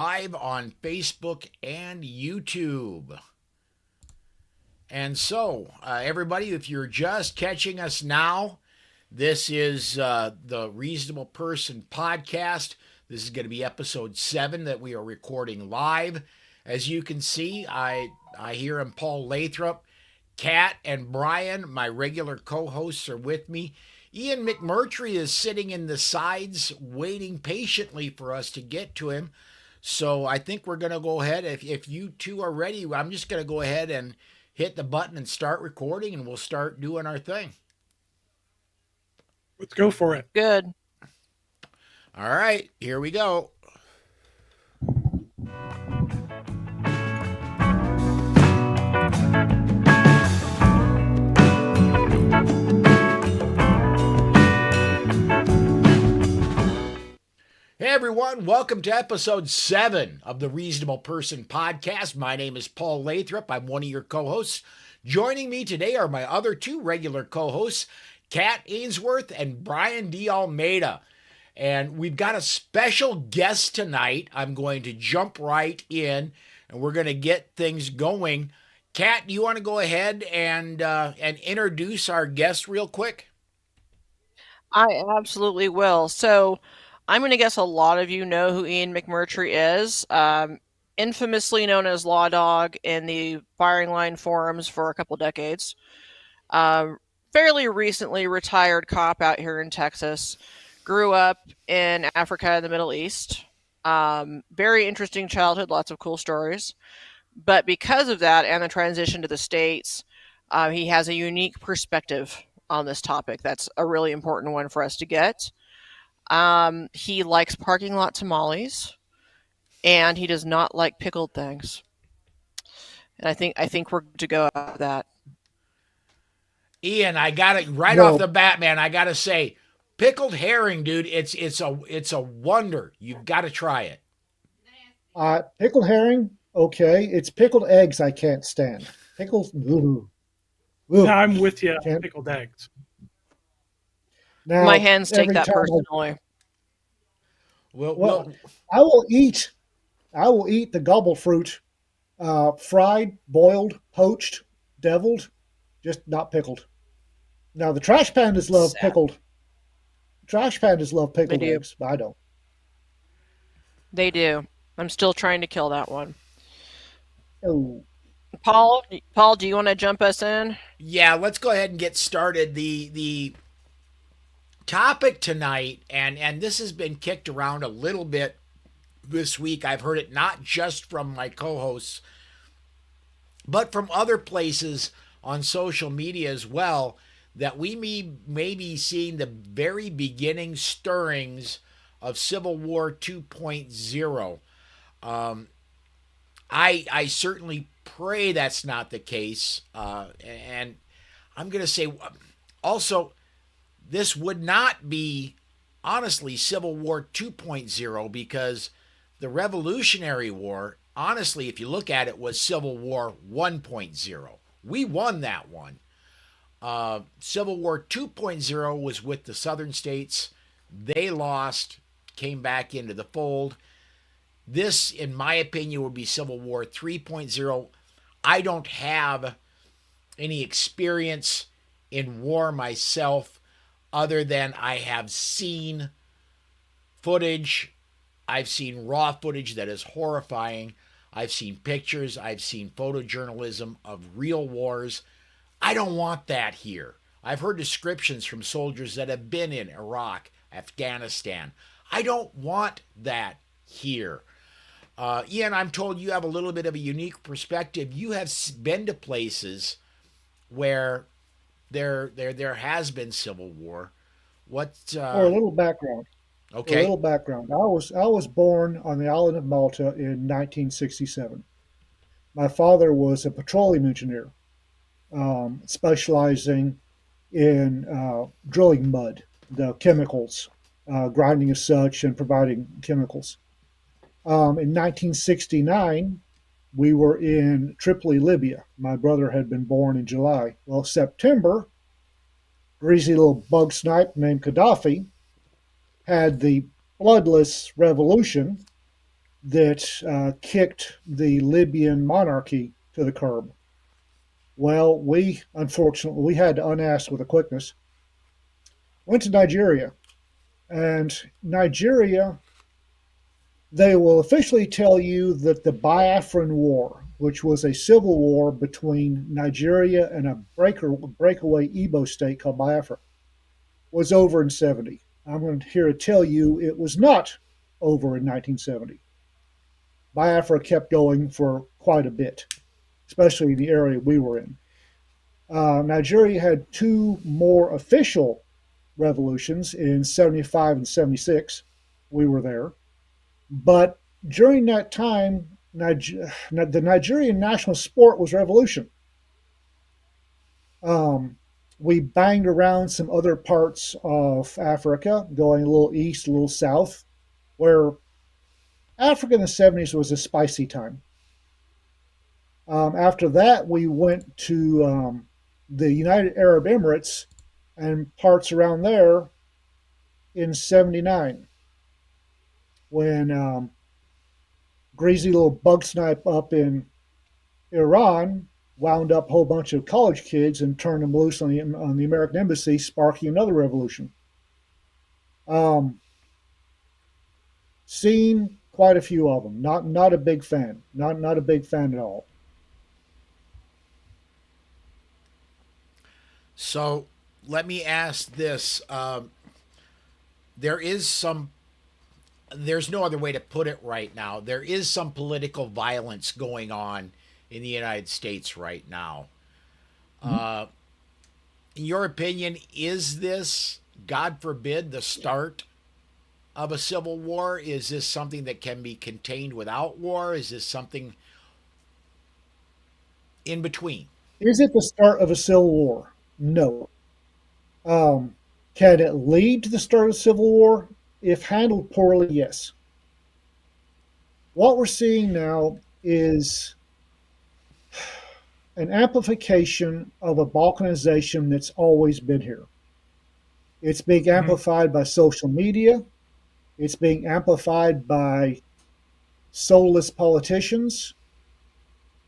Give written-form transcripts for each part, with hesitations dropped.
Live on Facebook and YouTube. And so, everybody, if you're just catching us now, this is the Reasonable Person podcast. This is going to be episode 7 that we are recording live. As you can see, I hear him, Paul Lathrop. Kat and Brian, my regular co hosts, are with me. Ian McMurtry is sitting in the sides, waiting patiently for us to get to him. So I think we're going to go ahead. If you two are ready, I'm just going to go ahead and hit the button and start recording, and we'll start doing our thing. Let's go for it. Good. All right, here we go. Hey everyone, welcome to episode 7 of the Reasonable Person podcast. My name is Paul Lathrop. I'm one of your co-hosts. Joining me today are my other two regular co-hosts, Kat Ainsworth and Brian D. Almeida. And we've got a special guest tonight. I'm going to jump right in and we're going to get things going. Kat, do you want to go ahead and introduce our guest real quick? I absolutely will. So I'm going to guess a lot of you know who Ian McMurtry is. Infamously known as Law Dog in the firing line forums for a couple decades. Fairly recently retired cop out here in Texas. Grew up in Africa and the Middle East. Very interesting childhood, lots of cool stories. But because of that and the transition to the States, he has a unique perspective on this topic. That's a really important one for us to get. He likes parking lot tamales, and he does not like pickled things. And I think we're good to go with that. Ian, I got it right No. off the bat, man. I got to say, pickled herring, dude. It's a wonder. You've got to try it. Pickled herring, okay. It's pickled eggs I can't stand. Pickles, ooh. Ooh. No, I'm with you. Can't- Pickled eggs. Now, My hands take every that time personally. Well, I will eat the gobble fruit, fried, boiled, poached, deviled, just not pickled. Now the trash pandas love Sad. pickled. Trash pandas love pickled do. eggs, but I don't. They do. I'm still trying to kill that one. Oh, Paul, do you want to jump us in? yeah, let's go ahead and get started. The topic tonight, and this has been kicked around a little bit this week. I've heard it not just from my co-hosts, but from other places on social media as well, that we may be seeing the very beginning stirrings of Civil War 2.0. I certainly pray that's not the case. And I'm going to say also, this would not be, honestly, Civil War 2.0 because the Revolutionary War, honestly, if you look at it, was Civil War 1.0. We won that one. Civil War 2.0 was with the southern states. They lost, came back into the fold. This, in my opinion, would be Civil War 3.0. I don't have any experience in war myself other than I have seen footage. I've seen raw footage that is horrifying. I've seen pictures. I've seen photojournalism of real wars. I don't want that here. I've heard descriptions from soldiers that have been in Iraq, Afghanistan. I don't want that here. Ian, I'm told you have a little bit of a unique perspective. You have been to places where there has been civil war. What? or a little background. A Okay. little background. I was born on the island of Malta in 1967. My father was a petroleum engineer, specializing in drilling mud, the chemicals, grinding as such, and providing chemicals. In 1969, we were in Tripoli, Libya. My brother had been born in July. Well, September, greasy little bug snipe named Gaddafi had the bloodless revolution that kicked the Libyan monarchy to the curb? Well, we unfortunately we had to unask with a quickness. Went to Nigeria, and Nigeria, they will officially tell you that the Biafran War, which was a civil war between Nigeria and a breakaway Igbo state called Biafra, was over in 70. I'm going to here to tell you it was not over in 1970. Biafra kept going for quite a bit, especially in the area we were in. Nigeria had two more official revolutions in 75 and 76. We were there. But during that time, the Nigerian national sport was revolution. We banged around some other parts of Africa, going a little east, a little south, where Africa in the 70s was a spicy time. After that, we went to the United Arab Emirates and parts around there in 79 when greasy little bug snipe up in Iran wound up a whole bunch of college kids and turned them loose on the American embassy, sparking another revolution. Seen quite a few of them. Not a big fan. Not a big fan at all. So let me ask this: there is some. There's no other way to put it right now. There is some political violence going on in the United States right now. In your opinion, is this, God forbid, the start of a civil war? Is this something that can be contained without war? Is this something in between? Is it the start of a civil war? No. Can it lead to the start of a civil war? If handled poorly, yes. What we're seeing now is an amplification of a balkanization that's always been here. It's being amplified by social media. It's being amplified by soulless politicians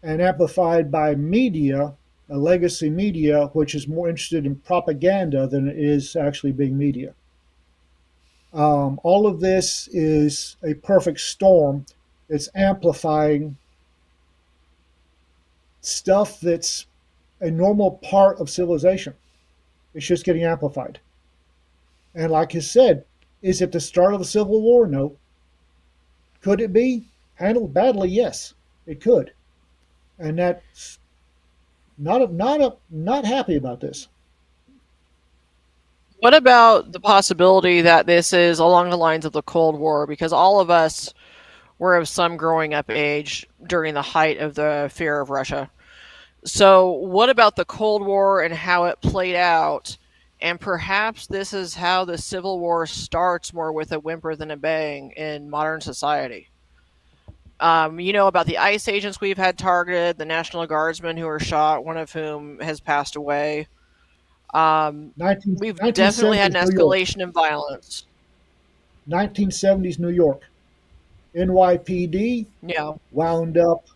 and amplified by media, a legacy media, which is more interested in propaganda than it is actually being media. All of this is a perfect storm that's amplifying stuff that's a normal part of civilization. It's just getting amplified. And like I said, is it the start of a civil war? No. Could it be? Handled badly? Yes, it could. And that's not happy about this. What about the possibility that this is along the lines of the Cold War? Because all of us were of some growing up age during the height of the fear of Russia. So, what about the Cold War and how it played out? And perhaps this is how the Civil War starts more with a whimper than a bang in modern society. You know about the ICE agents we've had targeted, the National Guardsmen who were shot, one of whom has passed away. 19, We've definitely had an 1970s New York. escalation in violence. 1970s New York. NYPD Yeah. wound up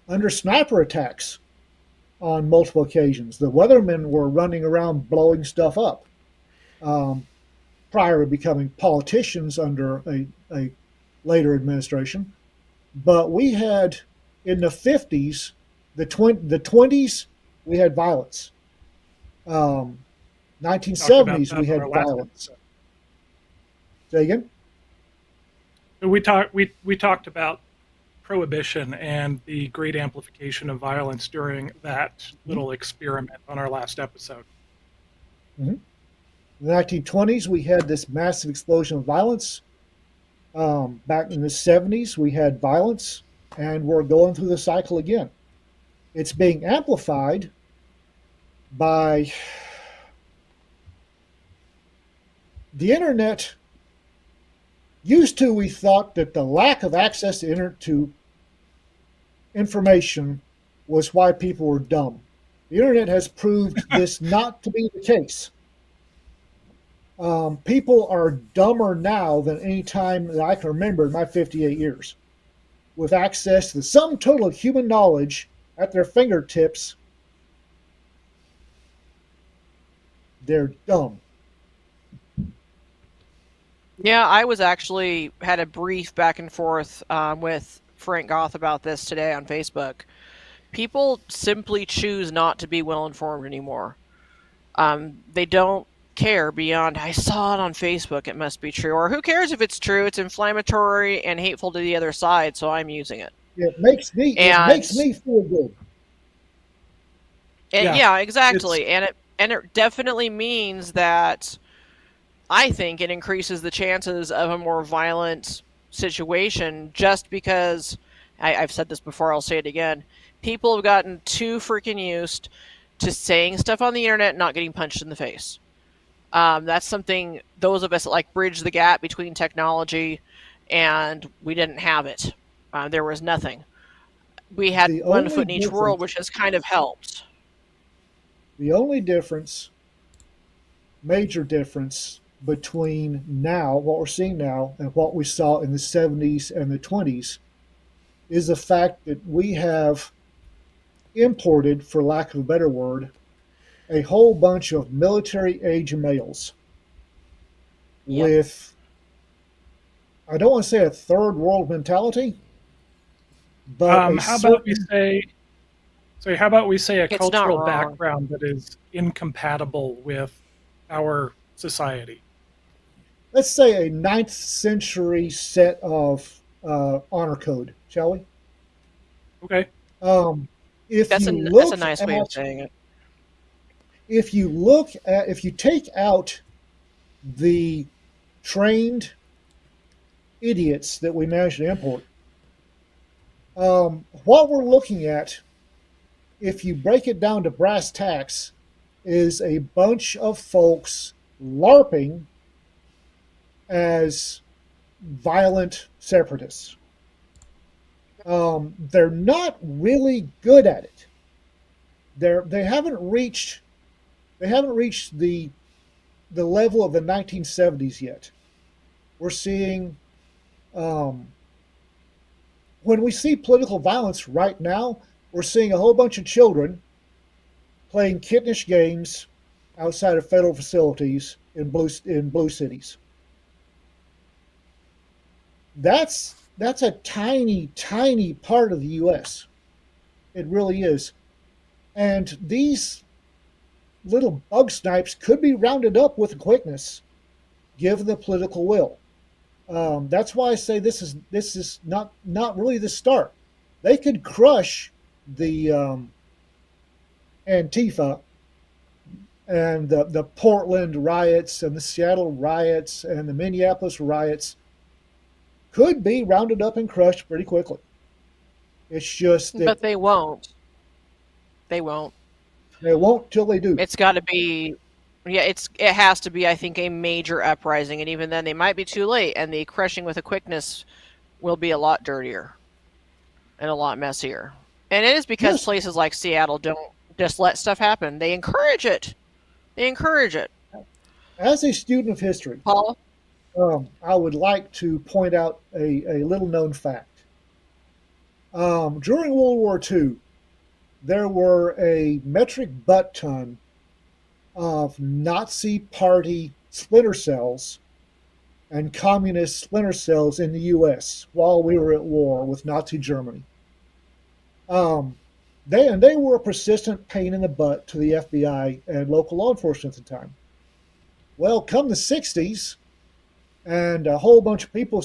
under sniper attacks on multiple occasions. The weathermen were running around blowing stuff up prior to becoming politicians under a later administration. But we had in the 50s, the 20s, we had violence. 1970s, we had violence. Say again? We talked about prohibition and the great amplification of violence during that little experiment on our last episode. In the 1920s, we had this massive explosion of violence. Back in the 70s, we had violence, and we're going through the cycle again. It's being amplified by the internet. Used to, we thought that the lack of access to information was why people were dumb. The internet has proved this not to be the case. People are dumber now than any time that I can remember in my 58 years. With access to the sum total of human knowledge at their fingertips, they're dumb. Yeah, I was actually had a brief back and forth with Frank Goth about this today on Facebook. People simply choose not to be well informed anymore. They don't care beyond, I saw it on Facebook, it must be true. Or who cares if it's true? It's inflammatory and hateful to the other side, so I'm using it. It makes me feel good. And Yeah, yeah, exactly. And it definitely means that I think it increases the chances of a more violent situation just because I've said this before, I'll say it again. People have gotten too freaking used to saying stuff on the internet and not getting punched in the face. That's something those of us that like bridge the gap between technology and we didn't have it. There was nothing. We had The one only foot in each difference, world, which has kind of helped. the only difference, major difference between now, what we're seeing now, and what we saw in the 70s and the 20s is the fact that we have imported, for lack of a better word, a whole bunch of military age males Yep. with, I don't want to say a third world mentality, but a How about we certain, say? So how about we say a It's not cultural wrong. background that is incompatible with our society? let's say a 9th century set of honor code, shall we? Okay. Um, if That's you that's a look nice way of at, saying it. if you take out the trained idiots that we managed to import, what we're looking at, if you break it down to brass tacks, is a bunch of folks LARPing as violent separatists. They're not really good at it. They haven't reached the level of the 1970s yet. We're seeing when we see political violence right now, we're seeing a whole bunch of children playing kittenish games outside of federal facilities in blue cities. That's a tiny part of the U.S. It really is, and these little bug snipes could be rounded up with quickness, given the political will. That's why I say this is not really the start. They could crush the Antifa and the Portland riots and the Seattle riots and the Minneapolis riots could be rounded up and crushed pretty quickly. It's just that But they won't. They won't. they won't till they do. It's got to be, yeah. It has to be. I think a major uprising, and even then, they might be too late. And the crushing with a quickness will be a lot dirtier and a lot messier. And it is because Yes, places like Seattle don't just let stuff happen. They encourage it. They encourage it. as a student of history, Paul. I would like to point out a little known fact. During World War II, there were a metric butt ton of Nazi Party splinter cells and communist splinter cells in the U.S. while we were at war with Nazi Germany. They were a persistent pain in the butt to the FBI and local law enforcement at the time. Well, come the 60s, and a whole bunch of people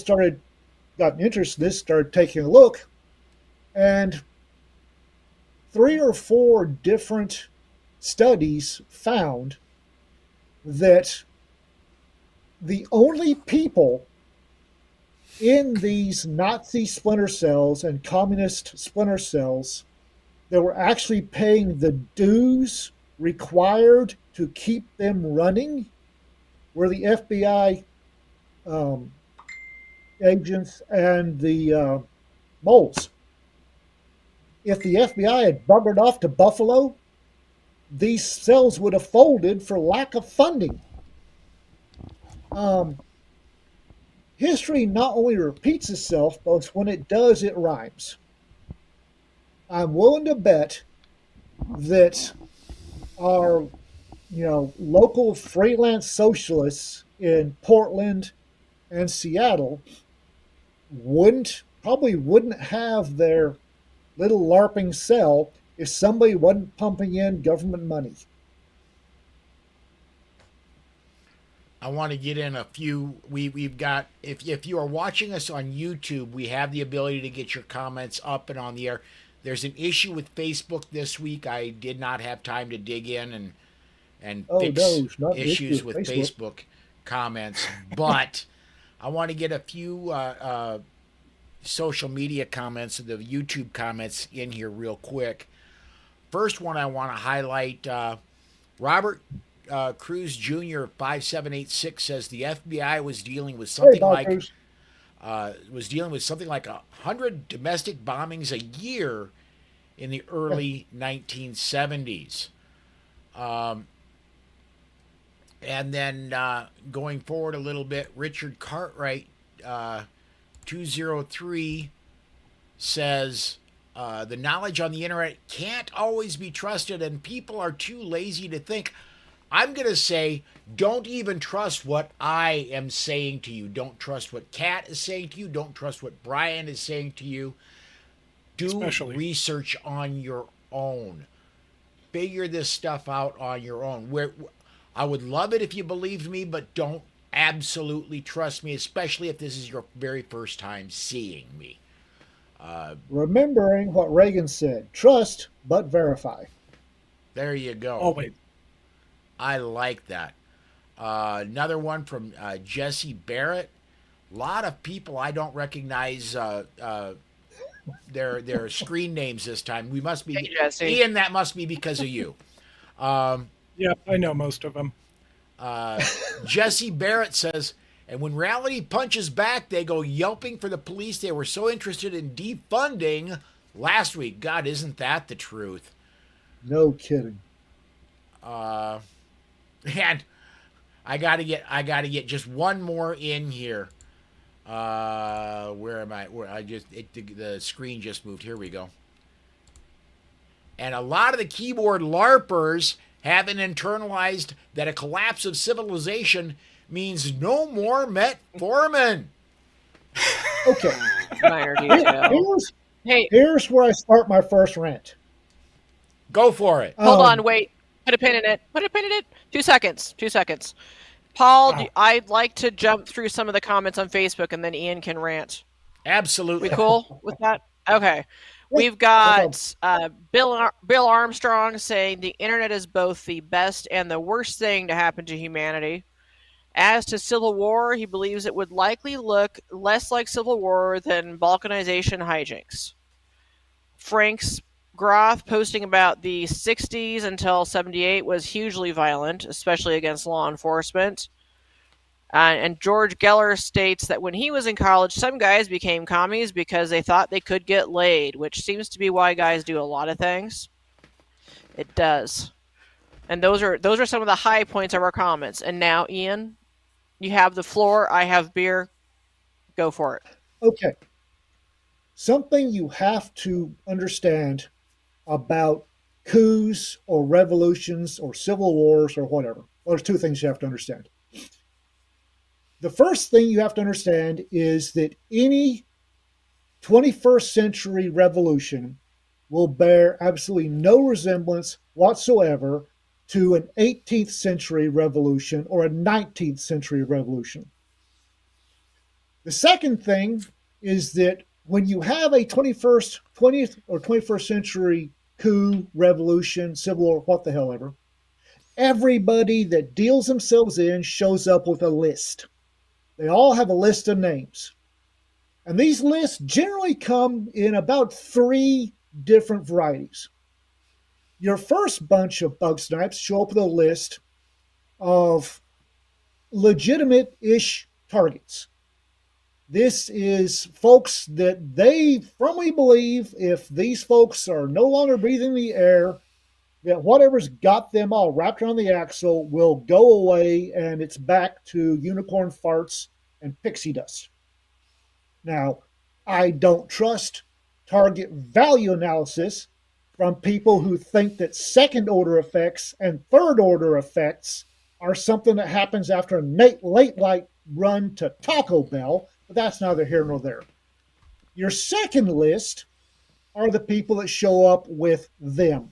got an interest in this, started taking a look, and 3 or 4 different studies found that the only people in these Nazi splinter cells and communist splinter cells that were actually paying the dues required to keep them running were the FBI agents and the moles. If the FBI had buggered off to Buffalo, these cells would have folded for lack of funding. Um, History not only repeats itself, but when it does, it rhymes. I'm willing to bet that our local freelance socialists in Portland and Seattle wouldn't have their little LARPing cell if somebody wasn't pumping in government money. I want to get in a few. We've got, if you are watching us on YouTube, we have the ability to get your comments up and on the air. There's an issue with Facebook this week. I did not have time to dig in and Oh fix no, it's not an issue issues with with Facebook. Facebook comments, but I want to get a few social media comments and the YouTube comments in here real quick. First one I want to highlight, Robert Cruz Jr. 5786 says the FBI was dealing with Hey, something Bob like Cruz. 100 domestic bombings a year in the early 1970s. Um, and then going forward a little bit, Richard Cartwright 203 says the knowledge on the internet can't always be trusted, and people are too lazy to think. I'm going to say, don't even trust what I am saying to you. Don't trust what Kat is saying to you. Don't trust what Brian is saying to you. Do Especially. research on your own. Figure this stuff out on your own. I would love it if you believed me, but don't absolutely trust me, especially if this is your very first time seeing me. Remembering what Reagan said: trust but verify. There you go. Always. I like that. Another one from Jesse Barrett. A lot of people I don't recognize their screen names this time. We must be Hey, Jesse. Ian. That must be because of you. Yeah, I know most of them. Jesse Barrett says, and when reality punches back, they go yelping for the police they were so interested in defunding last week. God, isn't that the truth? No kidding. And I gotta get just one more in here. Where am I? The screen just moved. Here we go. And a lot of the keyboard LARPers haven't internalized that a collapse of civilization means no more metformin. Okay. Minor detail. Here's, Hey, here's where I start my first rant. Go for it. hold Um, on, wait. Put a pin in it. Put a pin in it. 2 seconds. 2 seconds. Paul, Wow. I'd like to jump through some of the comments on Facebook, and then Ian can rant. Absolutely. We cool with that? Okay. We've got Bill Armstrong saying the internet is both the best and the worst thing to happen to humanity. As to Civil War, he believes it would likely look less like Civil War than balkanization hijinks. Frank's Groth posting about the 60s until 78 was hugely violent, especially against law enforcement. And George Geller states that when he was in college, some guys became commies because they thought they could get laid, which seems to be why guys do a lot of things. It does. And those are some of the high points of our comments. And now, Ian, you have the floor. I have beer. Go for it. Okay. Something you have to understand about coups or revolutions or civil wars or whatever. Well, there's two things you have to understand. The first thing you have to understand is that any 21st century revolution will bear absolutely no resemblance whatsoever to an 18th century revolution or a 19th century revolution. The second thing is that when you have a 20th or 21st century coup, revolution, civil war, what the hell ever, everybody that deals themselves in shows up with a list. They all have a list of names. And these lists generally come in about 3 different varieties. Your first bunch of bug snipes show up with a list of legitimate-ish targets. This is folks that they firmly believe if these folks are no longer breathing the air, that whatever's got them all wrapped around the axle will go away and it's back to unicorn farts and pixie dust. Now, I don't trust target value analysis from people who think that second order effects and third order effects are something that happens after a late night run to Taco Bell, but that's neither here nor there. Your second list are the people that show up with them.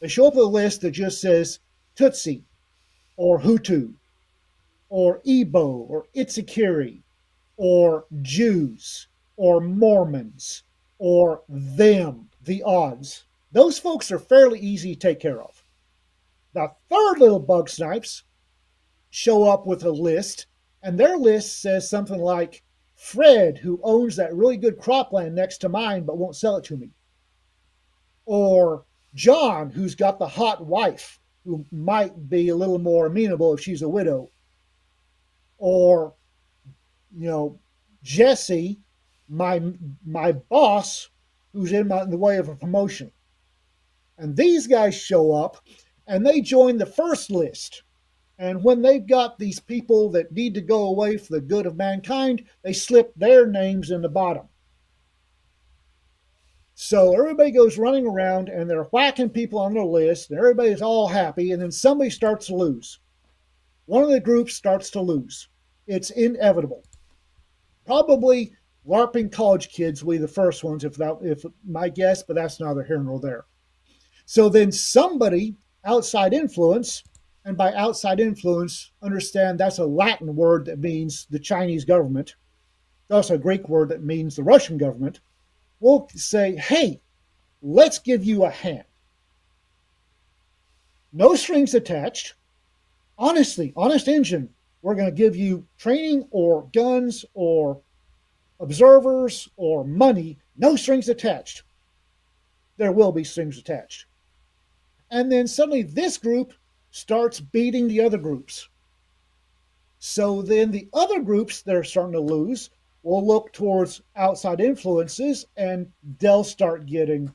They show up with a list that just says Tutsi or Hutu or Igbo or Itsekiri or Jews or Mormons or them, the odds. Those folks are fairly easy to take care of. The third little bug snipes show up with a list, and their list says something like Fred, who owns that really good cropland next to mine but won't sell it to me. Or John, who's got the hot wife who might be a little more amenable if she's a widow. Or, Jesse, my boss, who's in the way of a promotion. And these guys show up and they join the first list. And when they've got these people that need to go away for the good of mankind, they slip their names in the bottom. So everybody goes running around and they're whacking people on their list, and everybody's all happy, and then somebody starts to lose. One of the groups starts to lose. It's inevitable. Probably LARPing college kids will be the first ones, if my guess, but that's neither here nor there. So then somebody, outside influence, and by outside influence, understand that's a Latin word that means the Chinese government. It's also a Greek word that means the Russian government. Will say, hey, let's give you a hand. No strings attached. Honestly, honest engine, we're going to give you training or guns or observers or money. No strings attached. There will be strings attached. And then suddenly this group starts beating the other groups. So then the other groups that are starting to lose will look towards outside influences, and they'll start getting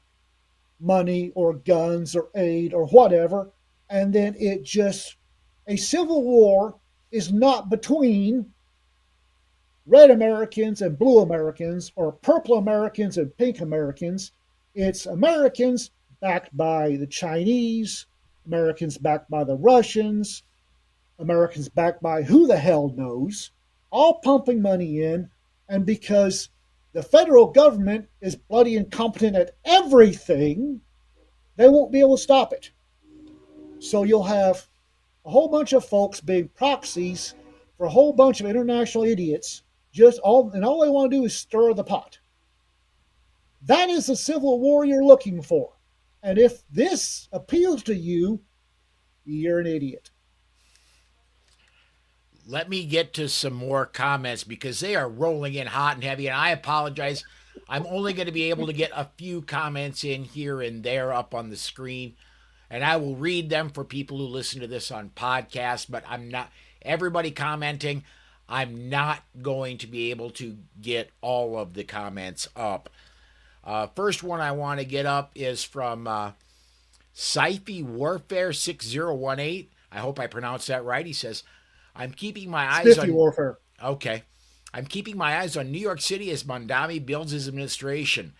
money or guns or aid or whatever. And then a civil war is not between red Americans and blue Americans or purple Americans and pink Americans. It's Americans backed by the Chinese, Americans backed by the Russians, Americans backed by who the hell knows, all pumping money in. And because the federal government is bloody incompetent at everything, they won't be able to stop it. So you'll have a whole bunch of folks being proxies for a whole bunch of international idiots, all they want to do is stir the pot. That is the civil war you're looking for. And if this appeals to you, you're an idiot. Let me get to some more comments because they are rolling in hot and heavy, and I apologize. I'm only going to be able to get a few comments in here and there up on the screen, and I will read them for people who listen to this on podcast, but everybody commenting, I'm not going to be able to get all of the comments up. First one I want to get up is from Syfy Warfare 6018. I hope I pronounced that right. He says, I'm keeping my eyes on Warfare. Okay. I'm keeping my eyes on New York City as Mondami builds his administration.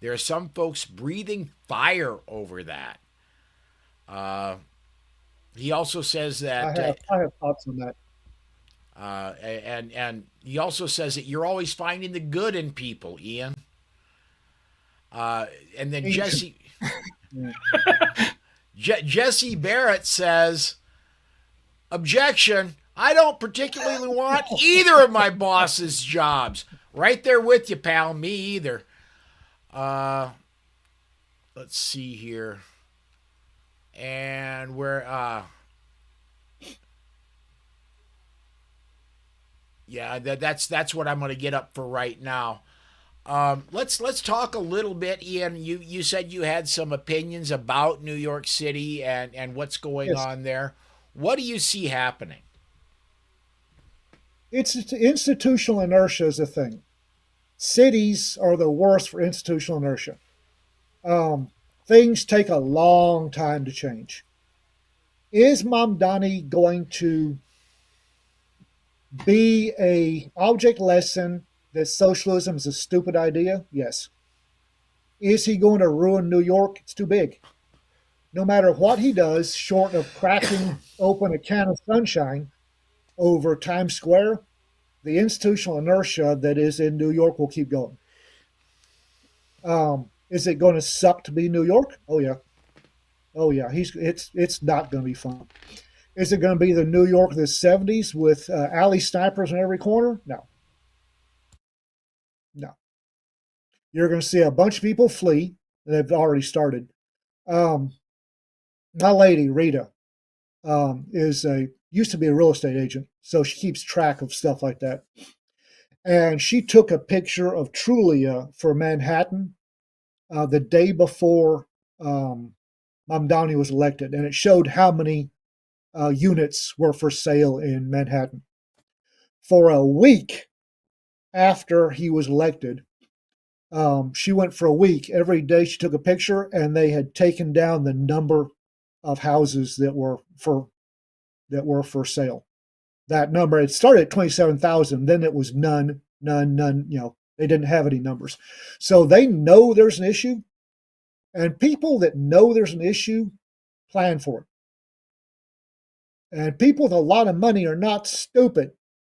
There are some folks breathing fire over that. He also says that I have thoughts on that. And he also says that you're always finding the good in people, Ian. And then Jesse Barrett says, objection. I don't particularly want either of my boss's jobs. Right there with you, pal. Me either. Let's see here. And that's what I'm going to get up for right now. Let's talk a little bit, Ian. You said you had some opinions about New York City and what's going on there. What do you see happening? It's institutional inertia is a thing. Cities are the worst for institutional inertia. things take a long time to change. Is Mamdani going to be a object lesson that socialism is a stupid idea? Yes. Is he going to ruin New York? It's too big. No matter what he does, short of cracking open a can of sunshine over Times Square, the institutional inertia that is in New York will keep going. Is it going to suck to be New York? Oh yeah, oh yeah. It's not going to be fun. Is it going to be the New York of the '70s with alley snipers in every corner? No, no. You're going to see a bunch of people flee. They've already started. My lady Rita is a used to be a real estate agent, so she keeps track of stuff like that. And she took a picture of Trulia for Manhattan the day before Mamdani was elected, and it showed how many units were for sale in Manhattan. For a week after he was elected, she went for a week. Every day she took a picture, and they had taken down the number of houses that were for sale. That number, it started at 27,000, then it was none. They didn't have any numbers. So they know there's an issue, and people that know there's an issue plan for it. And people with a lot of money are not stupid.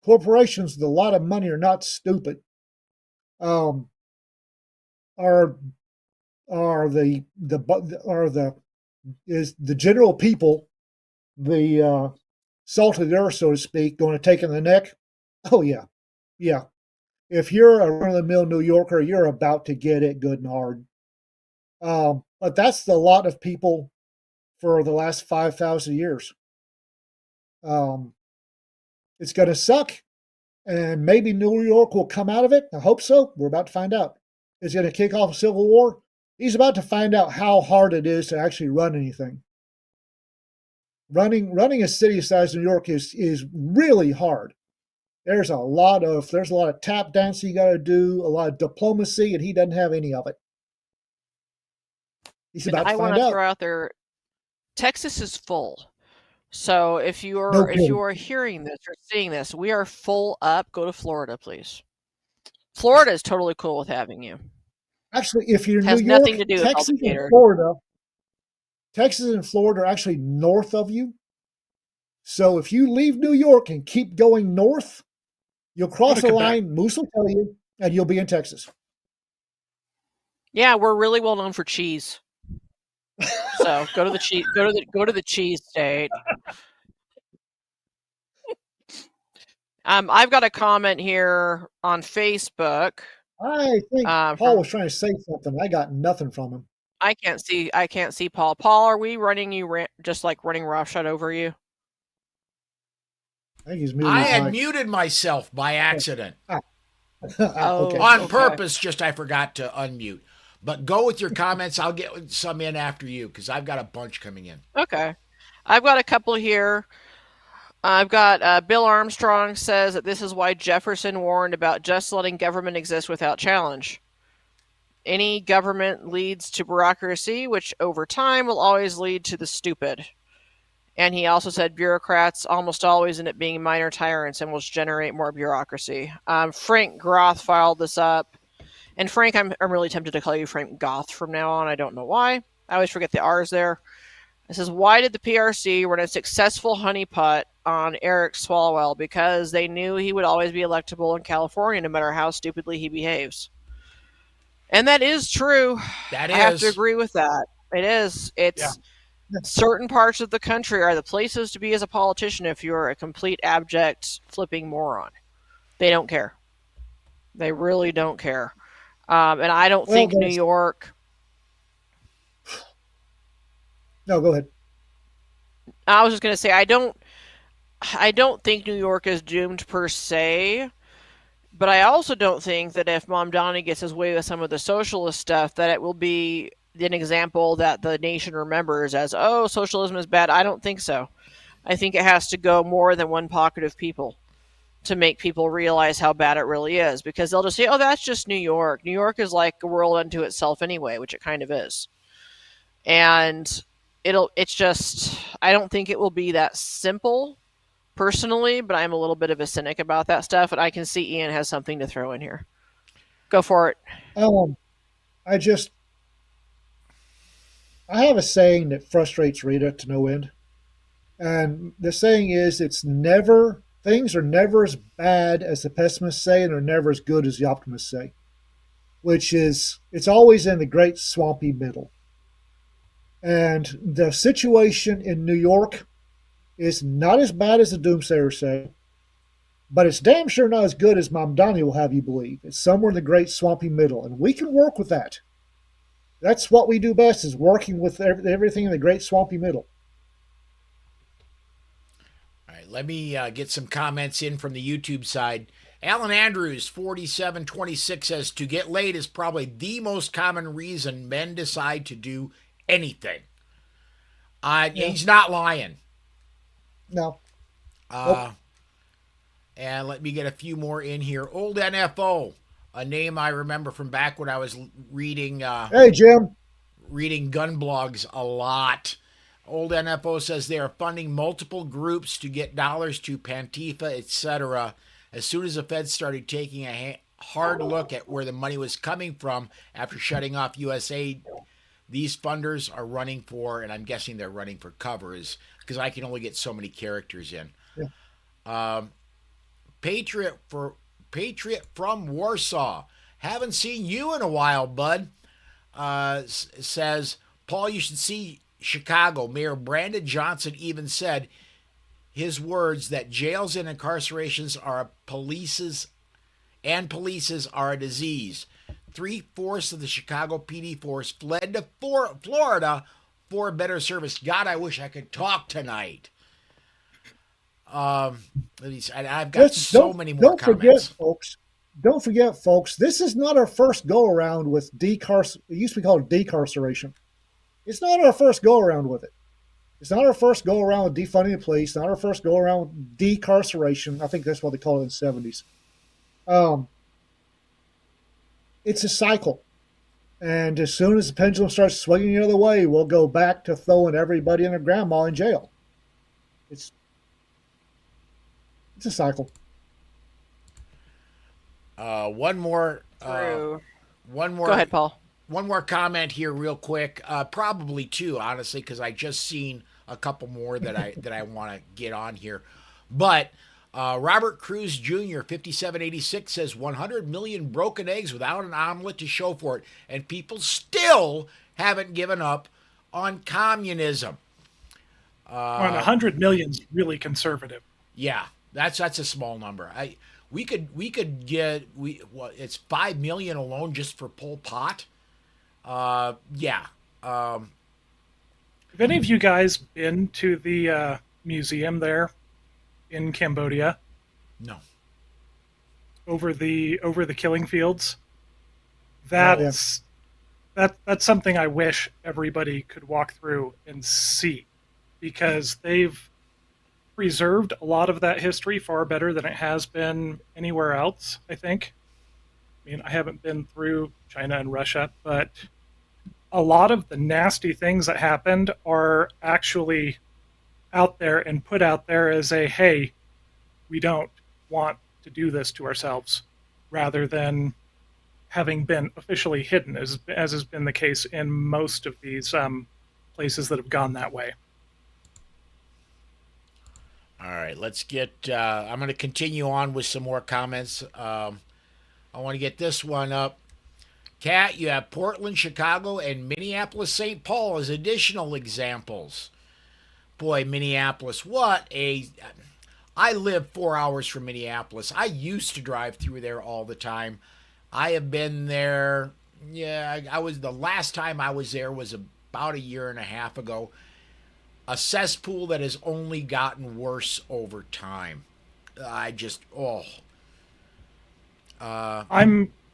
Corporations with a lot of money are not stupid. Are the general people, the salt of the earth, so to speak, going to take in the neck? Oh yeah, yeah. If you're a run-of-the-mill New Yorker, you're about to get it good and hard. But that's the lot of people for the last 5,000 years. It's going to suck, and maybe New York will come out of it. I hope so. We're about to find out. Is it going to kick off a civil war? He's about to find out how hard it is to actually run anything. Running a city the size of New York is really hard. There's a lot of tap dancing you got to do, a lot of diplomacy, and he doesn't have any of it. He's about to I want find to out. throw out there, Texas is full. So if you No are kidding. hearing this or seeing this, we are full up. Go to Florida, please. Florida is totally cool with having you. Actually, if you're in Has New nothing York, to do with Texas and Alligator. Florida are actually north of you. So if you leave New York and keep going north, you'll cross Go to a Quebec. line, Moose will tell you, and you'll be in Texas. Yeah, we're really well known for cheese. So go to the cheese. Go to the cheese state. I've got a comment here on Facebook. I think Paul From was trying to say something. I got nothing from him. I can't see Paul. Paul, are we running you just like running roughshod over you? I think he's muted. I his had mic. muted myself by accident. Okay. On Okay. purpose, just I forgot to unmute. But go with your comments. I'll get some in after you because I've got a bunch coming in. Okay. I've got a couple here. I've got Bill Armstrong says that this is why Jefferson warned about just letting government exist without challenge. Any government leads to bureaucracy, which over time will always lead to the stupid. And he also said bureaucrats almost always end up being minor tyrants and will generate more bureaucracy. Frank Groth filed this up. And Frank, I'm really tempted to call you Frank Goth from now on. I don't know why. I always forget the R's there. It says, why did the PRC run a successful honeypot on Eric Swalwell? Because they knew he would always be electable in California no matter how stupidly he behaves. And that is true. That I have to is. agree with that. It is. It's certain parts of the country are the places to be as a politician if you're a complete abject flipping moron. They don't care. They really don't care. And I don't think New York. No, go ahead. I was just going to say I don't think New York is doomed per se, but I also don't think that if Mamdani gets his way with some of the socialist stuff, that it will be an example that the nation remembers as, oh, socialism is bad. I don't think so. I think it has to go more than one pocket of people to make people realize how bad it really is, because they'll just say, oh, that's just New York. New York is like a world unto itself anyway, which it kind of is. and it's just, I don't think it will be that simple personally, but I'm a little bit of a cynic about that stuff, and I can see Ian has something to throw in here. Go for it. Um, I just I have a saying that frustrates Rita to no end, and the saying is, it's never things are never as bad as the pessimists say, and are never as good as the optimists say. Which is, it's always in the great swampy middle. And the situation in New York is not as bad as the doomsayers say, but it's damn sure not as good as Mamdani will have you believe. It's somewhere in the great swampy middle, and we can work with that. That's what we do best, is working with everything in the great swampy middle. All right, let me get some comments in from the YouTube side. Alan Andrews, 4726, says to get laid is probably the most common reason men decide to do anything. He's not lying. No. And let me get a few more in here. Old NFO, a name I remember from back when I was reading. Hey, Jim. Reading gun blogs a lot. Old NFO says they are funding multiple groups to get dollars to Pantifa, etc. As soon as the Fed started taking a hard look at where the money was coming from after shutting off U.S. aid, these funders are running for, and I'm guessing they're running for covers, because I can only get so many characters in. Yeah. Patriot from Warsaw. Haven't seen you in a while, bud. Says, Paul, you should see Chicago. Mayor Brandon Johnson even said his words that jails and incarcerations are polices are a disease. 3/4 of the Chicago PD force fled to Florida for better service. God, I wish I could talk tonight. I've got so many more comments. Don't forget, folks, this is not our first go-around with it used to be called decarceration. It's not our first go-around with it. It's not our first go-around with defunding the police, not our first go-around with decarceration. I think that's what they call it in the 70s. It's a cycle. And as soon as the pendulum starts swinging the other way, we'll go back to throwing everybody and their grandma in jail. It's a cycle. One more. Go ahead, Paul. One more comment here, real quick. Probably two, honestly, because I just seen a couple more that I want to get on here. But Robert Cruz Jr., 5786, says 100 million broken eggs without an omelet to show for it, and people still haven't given up on communism. 100 million's really conservative. Yeah, that's a small number. We could get it's 5 million alone just for Pol Pot. Yeah. Have any of you guys been to the museum there in Cambodia? No. Over the killing fields? That's something I wish everybody could walk through and see, because they've preserved a lot of that history far better than it has been anywhere else, I think. I mean, I haven't been through China and Russia, but a lot of the nasty things that happened are actually out there and put out there as a, hey, we don't want to do this to ourselves, rather than having been officially hidden, as has been the case in most of these places that have gone that way. All right, let's get. I'm going to continue on with some more comments. I want to get this one up. Kat, you have Portland, Chicago, and Minneapolis, St. Paul as additional examples. Boy, Minneapolis, I live 4 hours from Minneapolis. I used to drive through there all the time. I have been there. Yeah, the last time I was there was about 1.5 years ago. A cesspool that has only gotten worse over time. I'm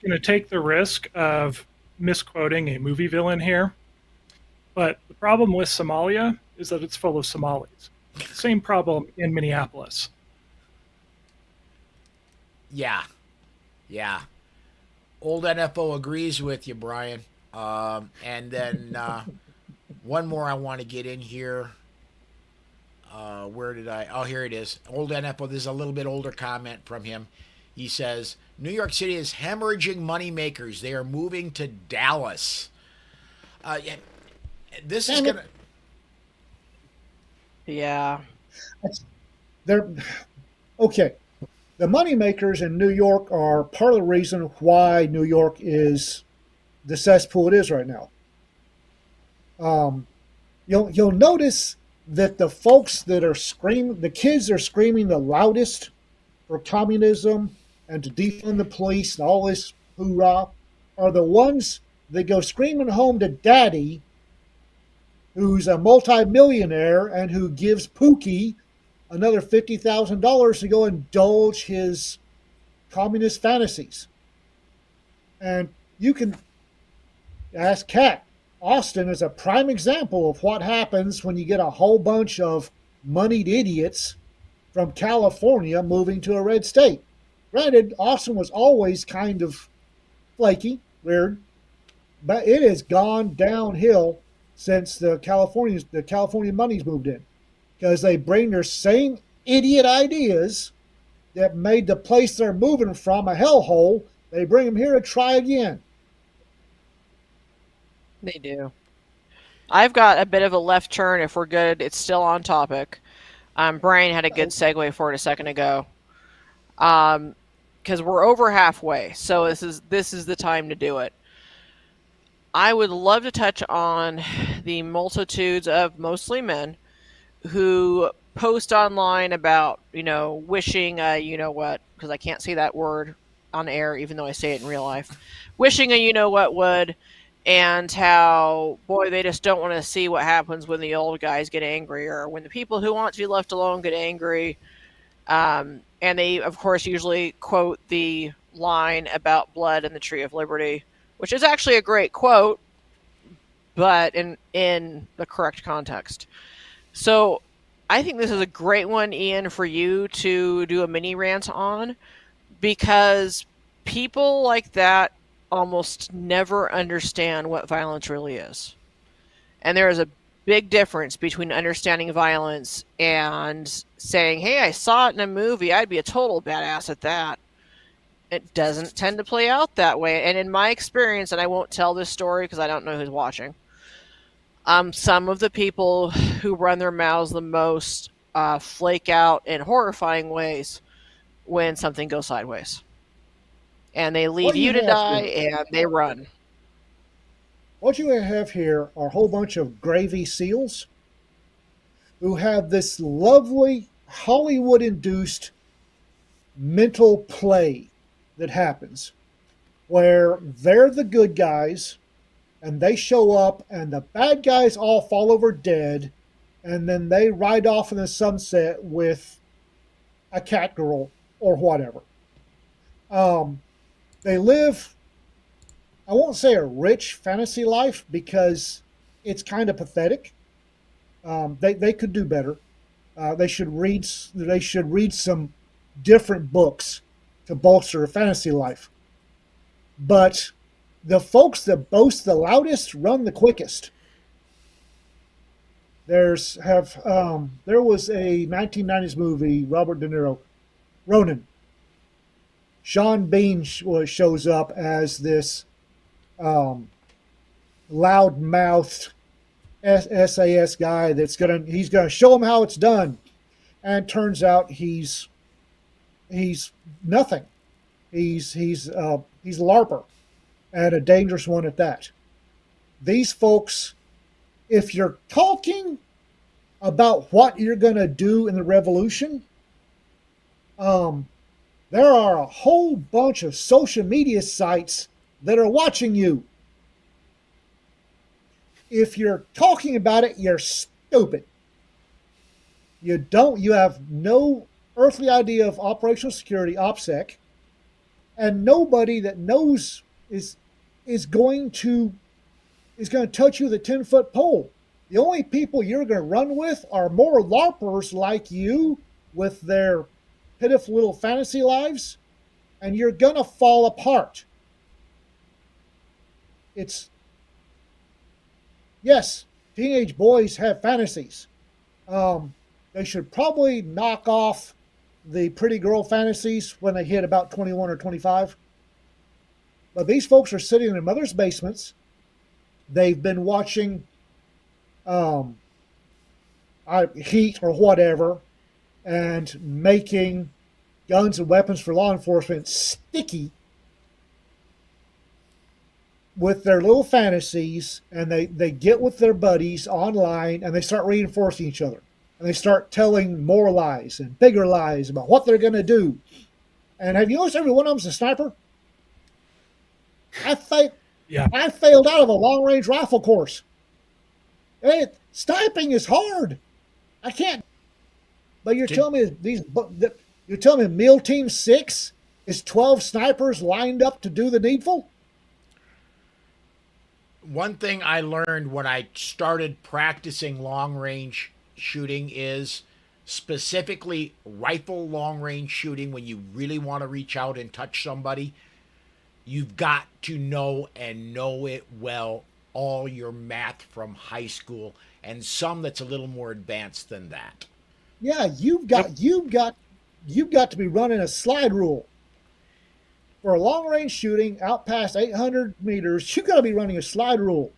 going to take the risk of misquoting a movie villain here, but the problem with Somalia is that it's full of Somalis. Same problem in Minneapolis. Yeah. Old NFO agrees with you, Brian. And then One more I want to get in here. Where did I? Oh, here it is. Old NFO. This is a little bit older comment from him. He says, New York City is hemorrhaging moneymakers. They are moving to Dallas. Yeah, this is going to. Yeah. They're okay. The moneymakers in New York are part of the reason why New York is the cesspool it is right now. You'll notice that the folks that are screaming, the kids are screaming the loudest for communism and to defund the police and all this hoorah, are the ones that go screaming home to daddy, who's a multimillionaire and who gives Pookie another $50,000 to go indulge his communist fantasies. And you can ask Kat. Austin is a prime example of what happens when you get a whole bunch of moneyed idiots from California moving to a red state. Granted, Austin was always kind of flaky, weird, but it has gone downhill since the California money's moved in, because they bring their same idiot ideas that made the place they're moving from a hellhole. They bring them here to try again. They do. I've got a bit of a left turn if we're good. It's still on topic. Brian had a good segue for it a second ago. Because we're over halfway, so this is the time to do it. I would love to touch on the multitudes of mostly men who post online about, wishing because I can't say that word on air, even though I say it in real life, wishing would, and how, boy, they just don't want to see what happens when the old guys get angry, or when the people who want to be left alone get angry. And they, of course, usually quote the line about blood and the tree of liberty, which is actually a great quote, but in the correct context. So I think this is a great one, Ian, for you to do a mini rant on, because people like that almost never understand what violence really is. And there is a big difference between understanding violence and saying, hey, I saw it in a movie, I'd be a total badass at that. It doesn't tend to play out that way. And in my experience, and I won't tell this story because I don't know who's watching, some of the people who run their mouths the most flake out in horrifying ways when something goes sideways. And they leave you to die, and they run. What you have here are a whole bunch of gravy seals who have this lovely Hollywood-induced mental play that happens, where they're the good guys, and they show up, and the bad guys all fall over dead, and then they ride off in the sunset with a cat girl or whatever. They live, I won't say a rich fantasy life, because it's kind of pathetic. They could do better. They should read some different books to bolster a fantasy life. But the folks that boast the loudest run the quickest. There was a 1990s movie, Robert De Niro, Ronin. Sean Bean shows up as this loud-mouthed SAS guy he's gonna show him how it's done, and turns out he's nothing. He's a LARPer, and a dangerous one at that. These folks, if you're talking about what you're gonna do in the revolution, there are a whole bunch of social media sites that are watching you. If you're talking about it, you're stupid. You have no earthly idea of operational security, OPSEC, and nobody that knows is going to touch you with a 10-foot pole. The only people you're going to run with are more LARPers like you with their pitiful little fantasy lives, and you're going to fall apart. Yes, teenage boys have fantasies. They should probably knock off the pretty girl fantasies when they hit about 21 or 25. But these folks are sitting in their mother's basements. They've been watching Heat or whatever, and making guns and weapons for law enforcement sticky with their little fantasies, and they get with their buddies online and they start reinforcing each other. And they start telling more lies and bigger lies about what they're going to do. And have you noticed every one of them's a sniper? I failed out of a long-range rifle course. Sniping is hard. I can't. But you're telling me Meal Team 6 is 12 snipers lined up to do the needful? One thing I learned when I started practicing long range shooting is specifically rifle long range shooting. When you really want to reach out and touch somebody, you've got to know and know it well, all your math from high school and some that's a little more advanced than that. Yeah, you've got to be running a slide rule. For a long range shooting out past 800 meters, you've got to be running a slide rule.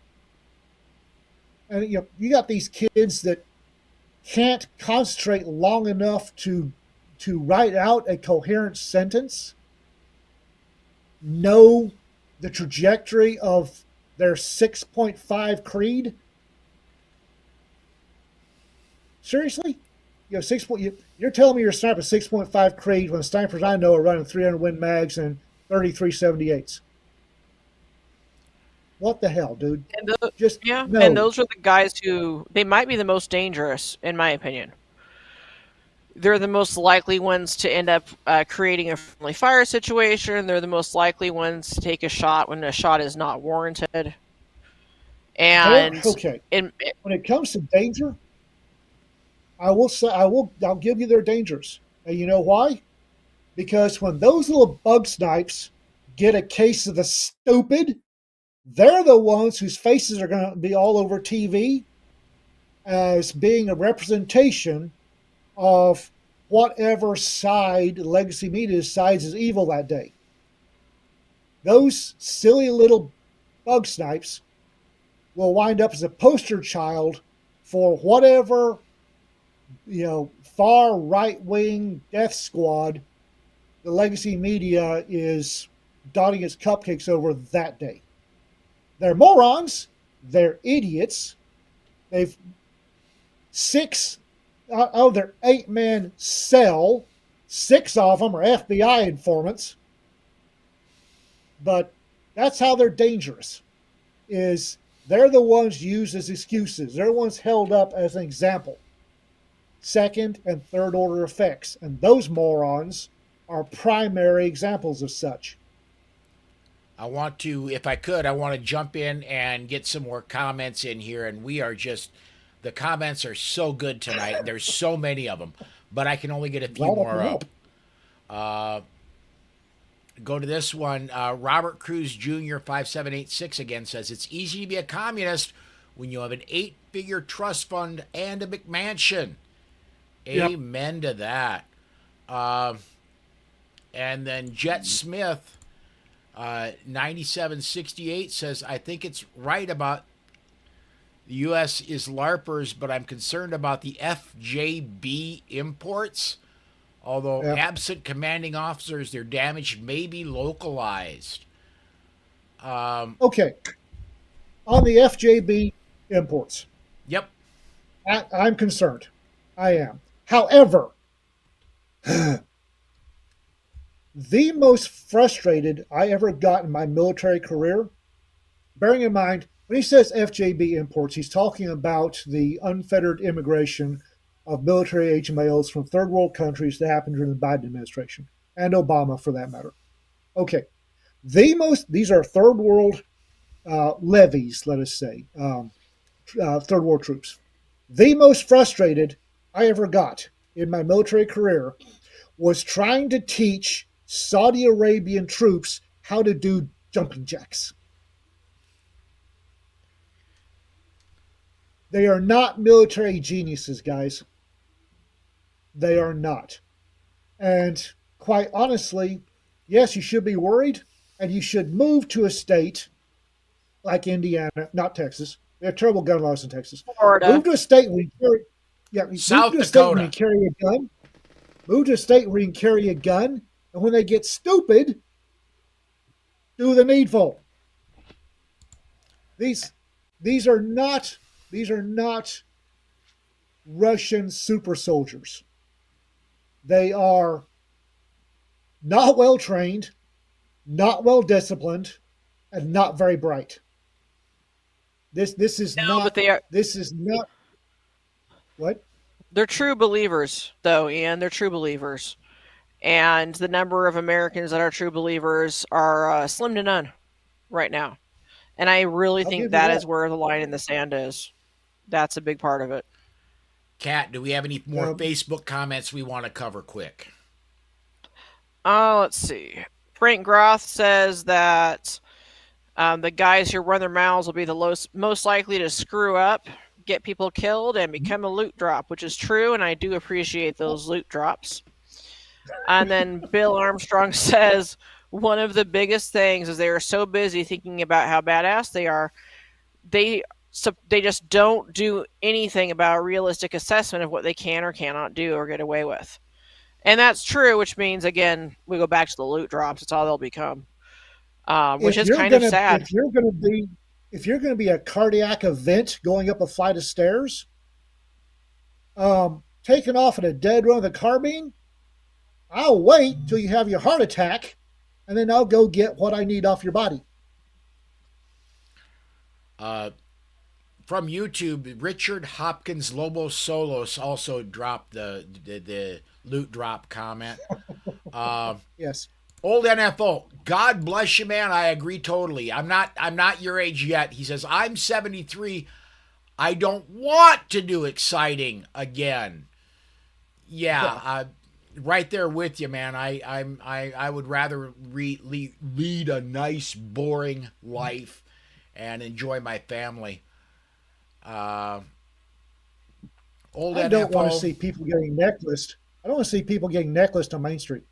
And you got these kids that can't concentrate long enough to write out a coherent sentence, know the trajectory of their 6.5 creed. Seriously? You're telling me you're sniping 6.5 creed when snipers I know are running 300 Win mags and 33 78s. What the hell, dude? And No. And those are the guys who, they might be the most dangerous, in my opinion. They're the most likely ones to end up creating a friendly fire situation. They're the most likely ones to take a shot when a shot is not warranted. And when it comes to danger, I'll give you their dangers. And you know why? Because when those little bug snipes get a case of the stupid, they're the ones whose faces are going to be all over TV as being a representation of whatever side legacy media decides is evil that day. Those silly little bug snipes will wind up as a poster child for whatever, far right-wing death squad the legacy media is dotting its cupcakes over that day. They're morons. They're idiots. They've their 8-man cell, 6 of them are FBI informants. But that's how they're dangerous. They're the ones used as excuses. They're the ones held up as an example. Second and third order effects. And those morons are primary examples of such. I want to jump in and get some more comments in here. And the comments are so good tonight. There's so many of them, but I can only get a few more up. Go to this one. Robert Cruz Jr. 5786 again says, it's easy to be a communist when you have an 8-figure trust fund and a McMansion. Yep. Amen to that. And then Jet Smith 9768 says, I think it's right about the U.S. is LARPers, but I'm concerned about the FJB imports. Although absent commanding officers, their damage may be localized. Okay. On the FJB imports. Yep. I'm concerned. I am. However, the most frustrated I ever got in my military career, bearing in mind, when he says FJB imports, he's talking about the unfettered immigration of military age males from third world countries that happened during the Biden administration, and Obama for that matter. Okay. These are third world levies, let us say, third world troops. The most frustrated I ever got in my military career was trying to teach Saudi Arabian troops how to do jumping jacks. They are not military geniuses, guys. They are not. And quite honestly, yes, you should be worried, and you should move to a state like Indiana, not Texas. They have terrible gun laws in Texas. Florida. Move to a state where you carry, yeah, move South to a state where Dakota. you carry a gun. Move to a state where you can carry a gun, and when they get stupid, do the needful. These these are not Russian super soldiers. They are not well trained, not well disciplined, and not very bright. This is No, not but they are. this is not what? They're true believers, though, Ian. They're true believers, and the number of Americans that are true believers are slim to none right now. And I really I'll think give you that is that. where the line in the sand is. That's a big part of it. Kat, do we have any more Um, Facebook comments we want to cover quick? Let's see. Frank Groth says that the guys who run their mouths will be the most likely to screw up, get people killed, and become a loot drop, which is true, and I do appreciate those loot drops. And then Bill Armstrong says one of the biggest things is they are so busy thinking about how badass they are, they just don't do anything about a realistic assessment of what they can or cannot do or get away with. And that's true, which means again we go back to the loot drops. It's all they'll become, which is kind of sad. If you're gonna be a cardiac event going up a flight of stairs, taking off at a dead run of the carbine, I'll wait till you have your heart attack, and then I'll go get what I need off your body. From YouTube, Richard Hopkins Lobo Solos also dropped the loot drop comment. Yes. Old NFO, God bless you, man. I agree totally. I'm not your age yet. He says I'm 73. I don't want to do exciting again. Yeah, right there with you, man. I would rather lead a nice, boring life and enjoy my family. Old I don't NFO, want to see people getting necklaced. I don't want to see people getting necklaced on Main Street.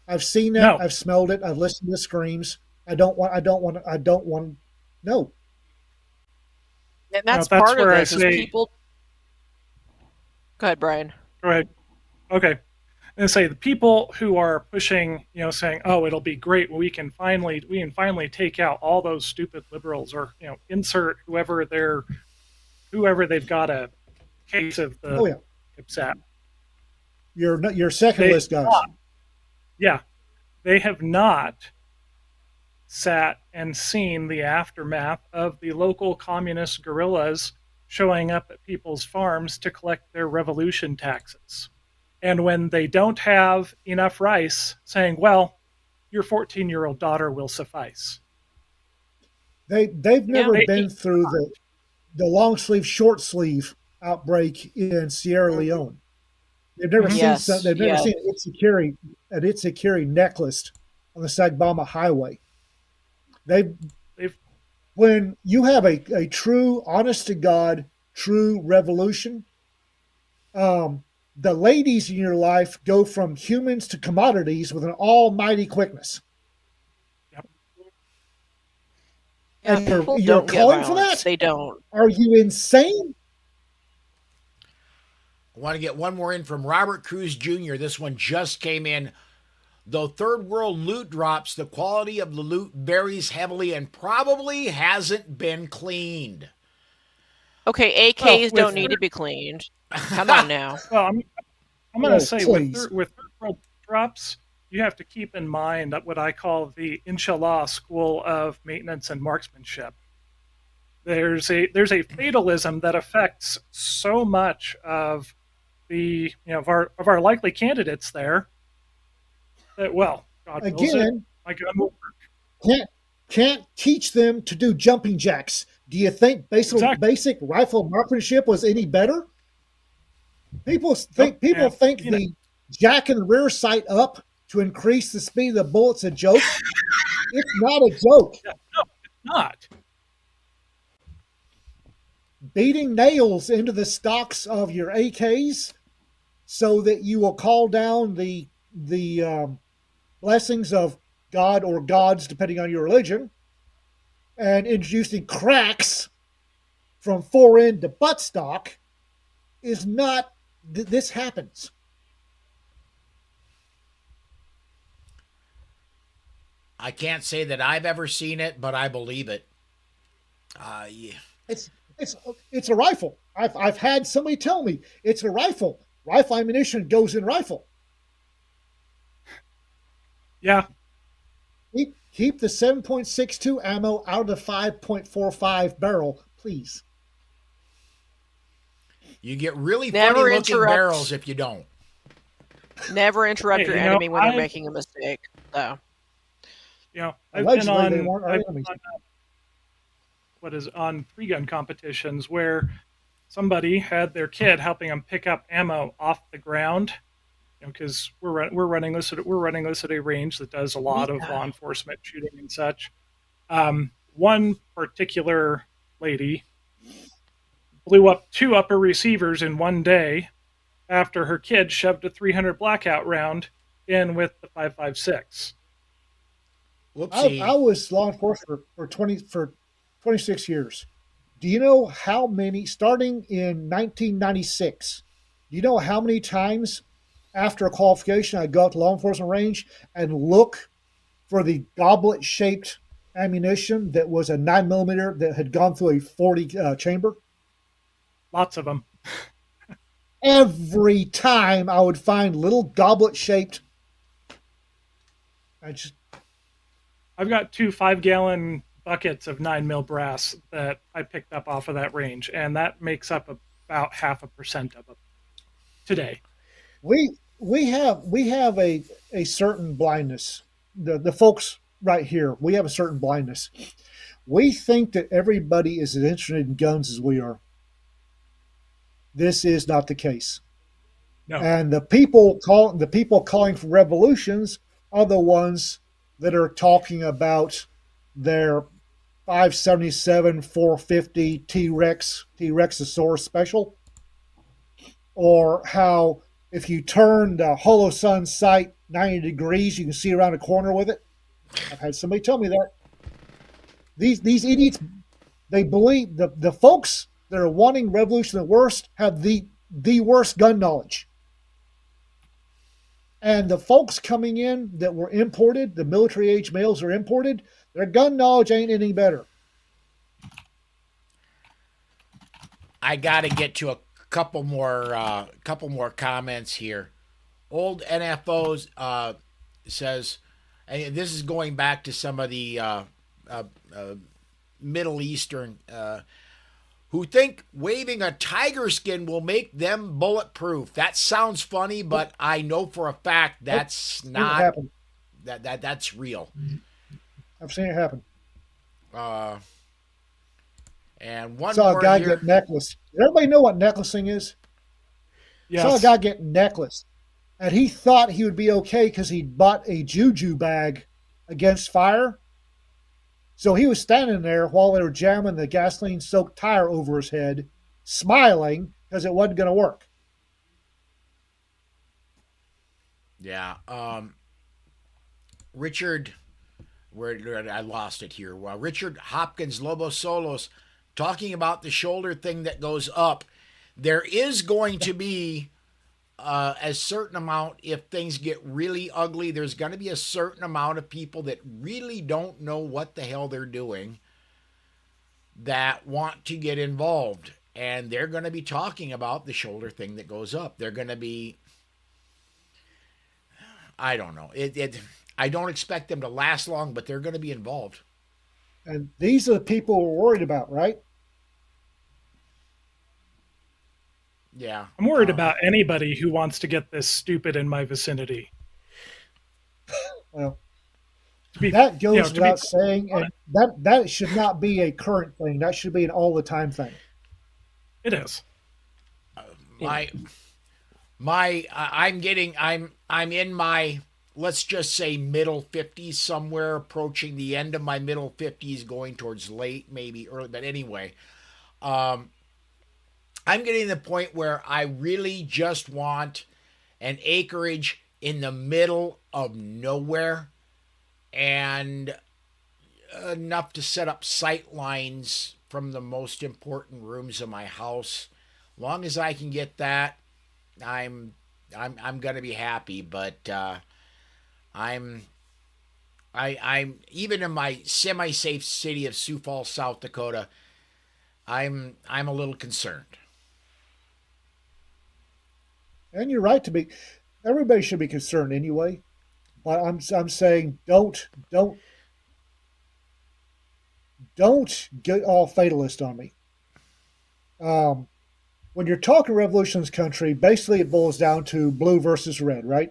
I've seen that. No. I've smelled it. I've listened to the screams. I don't want. No. And that's Now, that's part of where I this is say- people. Go ahead, Brian. Right. Okay. And say the people who are pushing, saying, "Oh, it'll be great. We can finally take out all those stupid liberals," or insert whoever they've got a case of the Oh yeah. upset. Your second They- list guys. Yeah, they have not sat and seen the aftermath of the local communist guerrillas showing up at people's farms to collect their revolution taxes. And when they don't have enough rice, saying, well, your 14-year-old daughter will suffice. They've never they- been through the long sleeve, short sleeve outbreak in Sierra Leone. They've never Yes, seen they've never yeah. seen an Itsekiri necklace on the Sagbama Highway. They've When you have a true, honest to God, true revolution, the ladies in your life go from humans to commodities with an almighty quickness. Yeah, And you're people don't get calling for violence. that? They don't. Are you insane? I want to get one more in from Robert Cruz Jr. This one just came in. Though third world loot drops, the quality of the loot varies heavily and probably hasn't been cleaned. Okay, AKs Well, don't with- need to be cleaned. Come on now. Well, I'm going Oh, to say please. with third world drops, you have to keep in mind that what I call the Inshallah school of maintenance and marksmanship. There's a fatalism that affects so much of the of our likely candidates there. That God wills it, Again, my gun will work. can't teach them to do jumping jacks. Do you think Exactly. basic rifle marksmanship was any better? People think Nope, and, the jacking the rear sight up to increase the speed of the bullet's a joke. It's not a joke. Not beating nails into the stocks of your AKs so that you will call down the blessings of God or gods, depending on your religion, and introducing cracks from fore end to buttstock is not. This happens. I can't say that I've ever seen it, but I believe it. Yeah. It's a rifle. I've had somebody tell me it's a rifle. Rifle ammunition goes in rifle. Yeah. Keep the 7.62 ammo out of the 5.45 barrel, please. You get really Never funny looking interrupt. barrels if you don't. Never interrupt Hey, your you know, enemy when they're I- making a mistake. So I've Allegedly, been they on, weren't our I've enemies. been on 3-gun competitions where somebody had their kid helping them pick up ammo off the ground, because we're running this at a range that does a lot of law enforcement shooting and such. One particular lady blew up 2 upper receivers in one day after her kid shoved a 300 blackout round in with the 5.56. Whoopsie. I was law enforcement for 26 years. Do you know how many, starting in 1996, do you know how many times after a qualification I go out to law enforcement range and look for the goblet shaped ammunition that was a 9mm that had gone through a 40 chamber? Lots of them. Every time I would find little goblet shaped. I've got 2 5-gallon buckets of 9mm brass that I picked up off of that range, and that makes up about 0.5% of them today. We have a certain blindness. The folks right here, we have a certain blindness. We think that everybody is as interested in guns as we are. This is not the case. No. And the people calling for revolutions are the ones that are talking about their 577 450 T-Rexosaurus special, or how if you turn the Holosun sight 90 degrees, you can see around a corner with it. I've had somebody tell me that. These idiots, they believe the folks that are wanting revolution the worst have the worst gun knowledge. And the folks coming in that were imported, the military age males are imported, their gun knowledge ain't any better. I got to get to a couple more comments here. Old NFOs says, and this is going back to some of the Middle Eastern who think waving a tiger skin will make them bulletproof. That sounds funny, but I know for a fact that's not that's real. I've seen it happen. And one Saw more a guy here. get necklaced. Does everybody know what necklacing is? Yes. Saw a guy get necklaced, and he thought he would be okay because he'd bought a juju bag against fire. So he was standing there while they were jamming the gasoline-soaked tire over his head, smiling because it wasn't going to work. Yeah. Richard, where I lost it here. Well, Richard Hopkins Lobo Solos talking about the shoulder thing that goes up. There is going to be a certain amount, if things get really ugly, there's going to be a certain amount of people that really don't know what the hell they're doing that want to get involved. And they're going to be talking about the shoulder thing that goes up. They're going to be, I don't know. I don't expect them to last long, but they're going to be involved. And these are the people we're worried about, right? Yeah. I'm worried about anybody who wants to get this stupid in my vicinity. Well, To be- that goes you know, to be- without saying, and that should not be a current thing. That should be an all-the-time thing. It is. I'm in my, let's just say, middle 50s, somewhere approaching the end of my middle 50s, going towards late, maybe early, but anyway, I'm getting to the point where I really just want an acreage in the middle of nowhere and enough to set up sight lines from the most important rooms of my house. Long as I can get that, I'm I'm gonna be happy. But I'm I'm even in my semi-safe city of Sioux Falls, South Dakota. I'm a little concerned. And you're right to be. Everybody should be concerned anyway. But I'm saying don't get all fatalist on me. Um, when you're talking revolutions country, basically it boils down to blue versus red, right?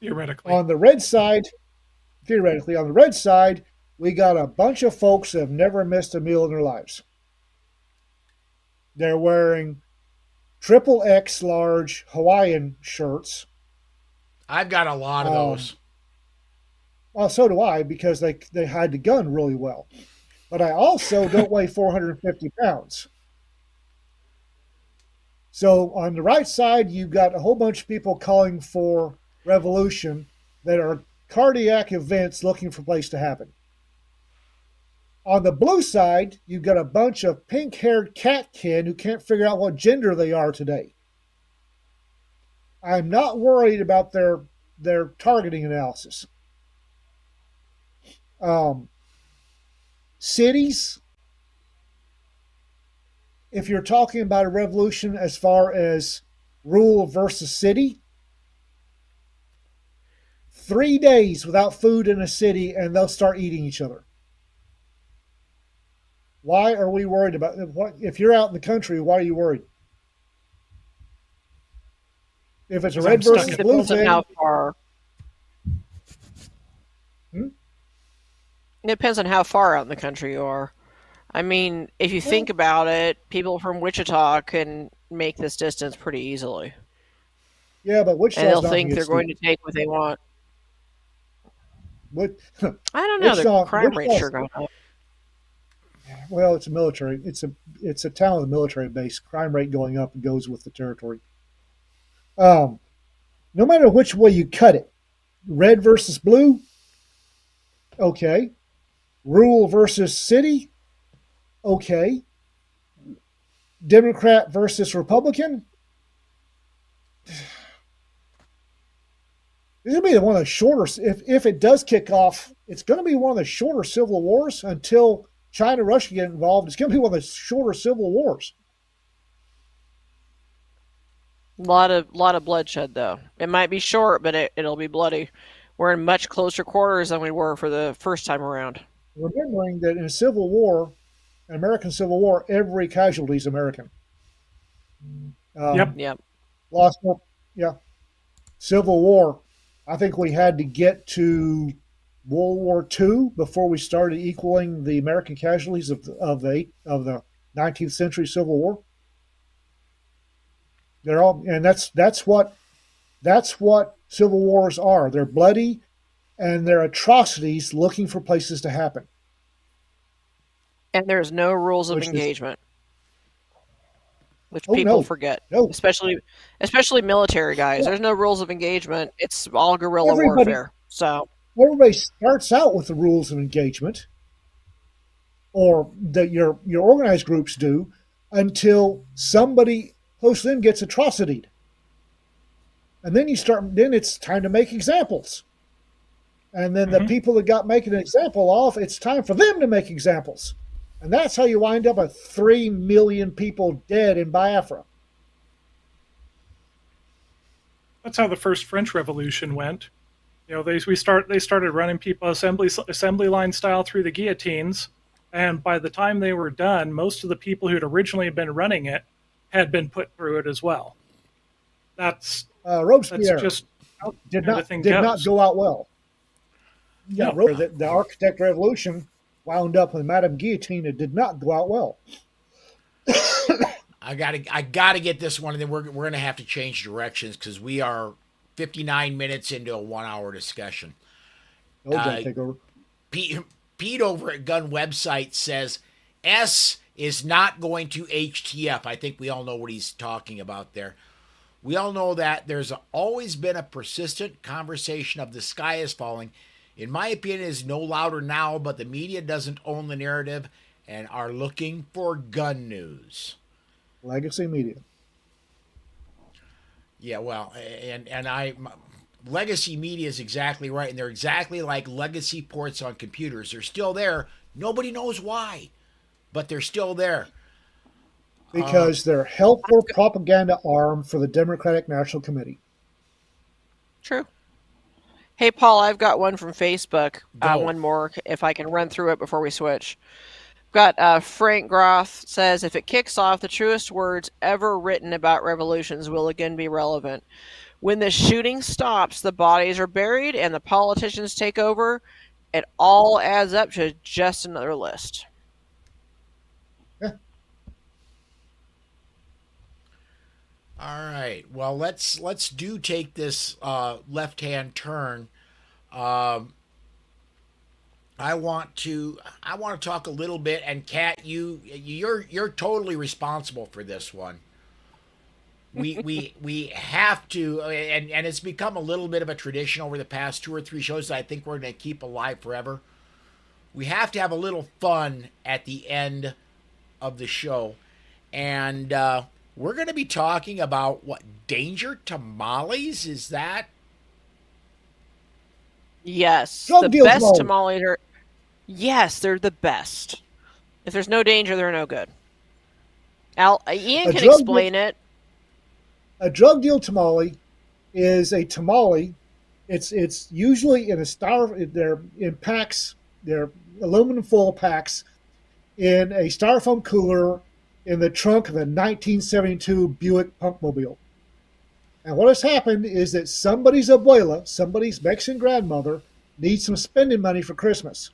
Theoretically. On the red side, theoretically, on the red side, we got a bunch of folks that have never missed a meal in their lives. They're wearing triple X large Hawaiian shirts. I've got a lot of Um, those. well, so do I because they hide the gun really well. But I also don't weigh 450 pounds. So on the right side, you've got a whole bunch of people calling for revolution that are cardiac events looking for a place to happen. On the blue side, you've got a bunch of pink haired cat kid who can't figure out what gender they are today. I'm not worried about their targeting analysis. Um, cities, if you're talking about a revolution as far as rural versus city, 3 days without food in a city and they'll start eating each other. Why are we worried about what? If you're out in the country, why are you worried? If it's a 'Cause red I'm stuck versus in- blue Depends on thing, how far. hmm? It depends on how far out in the country you are. I mean, if you think Well, about it, people from Wichita can make this distance pretty easily, yeah, but and they'll Wichita's not going think to get they're going stupid. to take what they want. Wit- I don't know. The crime rate Wichita's sure gone up. well, it's a military. It's a town with a military base. Crime rate going up goes with the territory. Um, no matter which way you cut it, red versus blue, okay. Rural versus city, okay. Democrat versus Republican. This will be one of the shorter. If it does kick off, it's going to be one of the shorter civil wars until China, Russia get involved. It's going to be one of the shorter civil wars. Lot of bloodshed though. It might be short, but it'll be bloody. We're in much closer quarters than we were for the first time around. Remembering that in a civil war, an American civil war, every casualty is American. Yep. Yep. Lost more. Yeah, Civil War. I think we had to get to World War II before we started equaling the American casualties of the 19th century Civil War. They're all, and that's what civil wars are. They're bloody, and they're atrocities looking for places to happen. And there's no rules of Which is engagement, which oh people no, forget, no, especially military guys. yeah. There's no rules of engagement. It's all guerrilla Everybody warfare. So everybody starts out with the rules of engagement, or that your organized groups do, until somebody close to them gets atrocityed, and then you start. Then it's time to make examples, and then the Hmm. people that got making an example of, it's time for them to make examples, and that's how you wind up with 3 million people dead in Biafra. That's how the first French Revolution went. You know, they started running people assembly line style through the guillotines, and by the time they were done, most of the people who had originally been running it had been put through it as well. That's Robespierre just how did the not thing did not goes. go out well. Yeah, No, the architect revolution wound up with Madame Guillotine. It did not go out well. I gotta get this one, and then we're gonna have to change directions because we are 59 minutes into a 1 hour discussion. Oh, Uh, don't take over. Pete, Pete over at Gun Website says S is not going to HTF. I think we all know what he's talking about there. We all know that there's always been a persistent conversation of the sky is falling. In my opinion, it is no louder now, but the media doesn't own the narrative and are looking for gun news. Legacy media. Yeah, well, legacy media is exactly right, and they're exactly like legacy ports on computers. They're still there. Nobody knows why, but they're still there. Because they're helpful propaganda arm for the Democratic National Committee. True. Hey, Paul, I've got one from Facebook. Go. One more, if I can run through it before we switch. Got Frank Groth says, if it kicks off, the truest words ever written about revolutions will again be relevant. When the shooting stops, the bodies are buried, and the politicians take over. It all adds up to just another list. All right. Well, let's take this left-hand turn. I want to talk a little bit, and Kat, you're totally responsible for this one. We have to, and it's become a little bit of a tradition over the past 2 or 3 shows that I think we're going to keep alive forever. We have to have a little fun at the end of the show, and we're going to be talking about what Danger Tamales is that? Yes, Drug the deal best tamales. tamales are. Yes, they're the best. If there's no danger, they're no good. Ian A can drug explain it. A drug deal tamale is a tamale. It's usually in they're in packs. They're aluminum foil packs in a styrofoam cooler in the trunk of a 1972 Buick Punkmobile. And what has happened is that somebody's abuela, somebody's Mexican grandmother, needs some spending money for Christmas.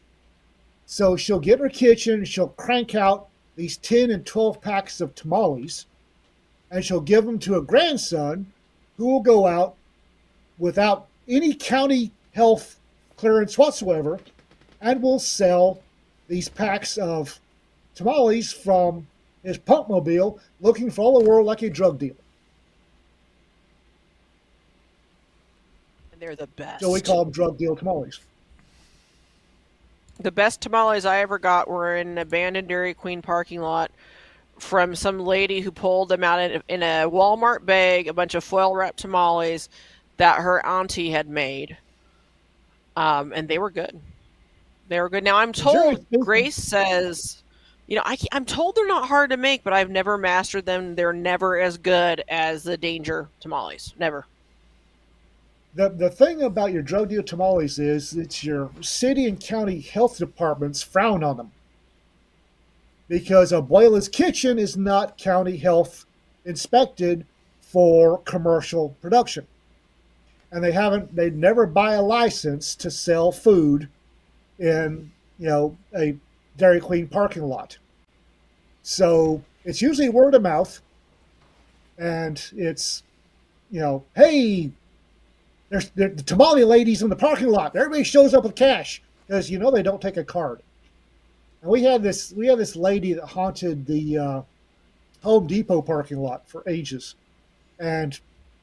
So she'll get in her kitchen, she'll crank out these 10 and 12 packs of tamales, and she'll give them to a grandson who will go out without any county health clearance whatsoever and will sell these packs of tamales from his Punkmobile, looking for all the world like a drug deal. And they're the best. So we call them drug deal tamales. The best tamales I ever got were in an abandoned Dairy Queen parking lot from some lady who pulled them out in a Walmart bag, a bunch of foil wrapped tamales that her auntie had made. And they were good. They were good. Now, I'm told, Grace says, I'm told they're not hard to make, but I've never mastered them. They're never as good as the Danger tamales. Never. The thing about your drug deal tamales is it's your city and county health departments frown on them. Because Abuela's Kitchen is not county health inspected for commercial production. And they never buy a license to sell food in, a Dairy Queen parking lot. So it's usually word of mouth. And it's, hey, there's the tamale ladies in the parking lot. Everybody shows up with cash because they don't take a card. And we had this lady that haunted the Home Depot parking lot for ages. And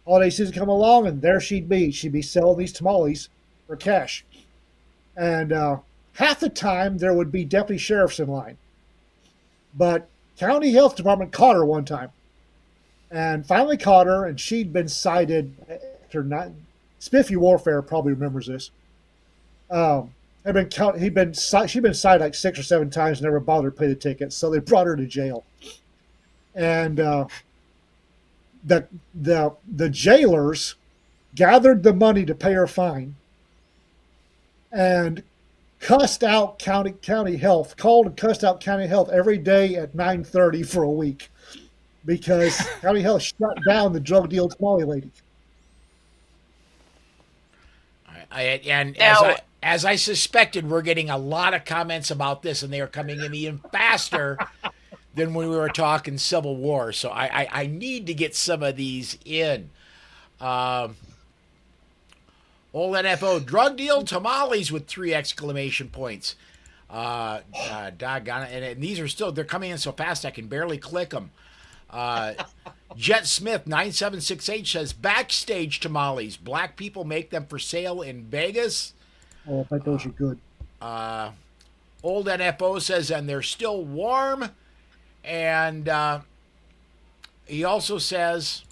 holiday season come along, and there she'd be. She'd be selling these tamales for cash. And half the time there would be deputy sheriffs in line. But county health department caught her one time, and finally caught her, and she'd been cited after not. Spiffy Warfare probably remembers this. She'd been cited like 6 or 7 times, never bothered to pay the ticket, so they brought her to jail. And the jailers gathered the money to pay her fine, and cussed out county health, called and cussed out county health every day at 9:30 for a week, because county health shut down the drug deal tamale lady. As I suspected, we're getting a lot of comments about this, and they are coming in even faster than when we were talking Civil War. So I need to get some of these in. Old NFO, drug deal tamales with 3 exclamation points. Doggone it. And these are still, they're coming in so fast I can barely click them. Jet Smith 9768 says backstage tamales. Black people make them for sale in Vegas. Oh, I bet those are good. Old NFO says, and they're still warm. And he also says,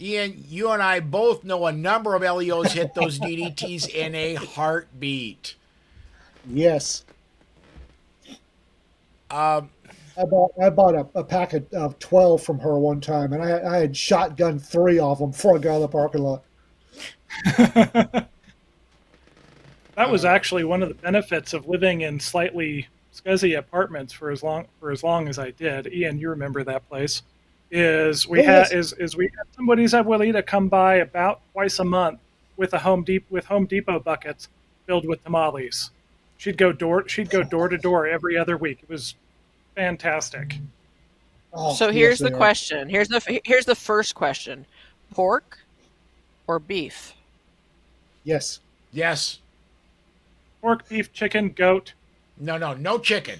Ian, you and I both know a number of LEOs hit those DDTs in a heartbeat. Yes. Um, I bought a packet of 12 from her one time, and I had shotgun 3 of them before I got out of the parking lot. That was actually one of the benefits of living in slightly scuzzy apartments for as long as I did. Ian, you remember that place? We had somebody's Abuelita come by about twice a month with Home Depot buckets filled with tamales. She'd go door to door every other week. It was fantastic. Oh, So yes, here's the they are. question. Here's the first question: pork or beef? Yes. yes. Pork, beef, chicken, goat. No chicken.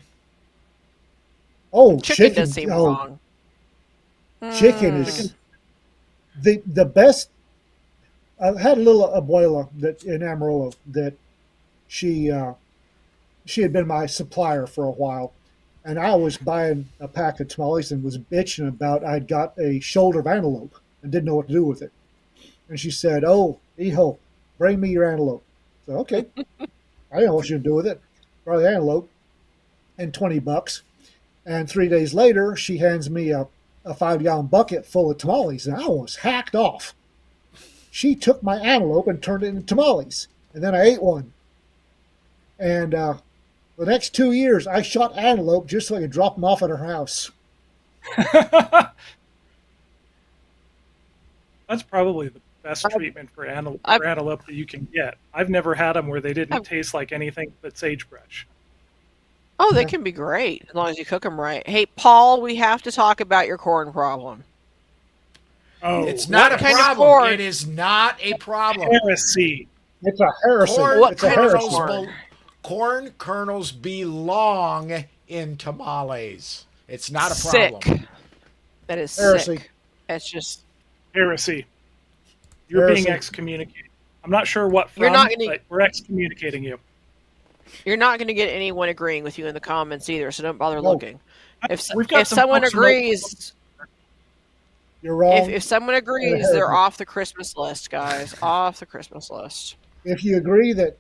Oh, Chicken does seem oh, wrong. Chicken is the best. I had a little abuela that in Amarillo that she had been my supplier for a while, and I was buying a pack of tamales and was bitching about I'd got a shoulder of antelope and didn't know what to do with it. And she said, "Oh, hijo, bring me your antelope." So okay, I didn't know what you to do with it. Brought the antelope and $20. And 3 days later, she hands me a 5-gallon bucket full of tamales, and I was hacked off. She took my antelope and turned it into tamales, and then I ate one. And the next 2 years, I shot antelope just so I could drop them off at her house. That's probably the best treatment for antelope that you can get. I've never had them where they didn't taste like anything but sagebrush. Oh, they can be great as long as you cook them right. Hey, Paul, we have to talk about your corn problem. Oh, It's not a kind of problem. corn? It is not a problem. heresy. It's a heresy. Corn It's a kernels, heresy. corn kernels belong in tamales. It's not a problem. Sick. That is Heresy. sick. It's just Heresy. You're being Heresy. excommunicated. I'm not sure what from, You're not gonna- but we're excommunicating you. you're not going to get anyone agreeing with you in the comments either, so don't bother No. looking. If We've got some someone folks who agrees, You're wrong. if someone agrees, heresy. they're off the Christmas list, guys. Off the Christmas list. If you agree that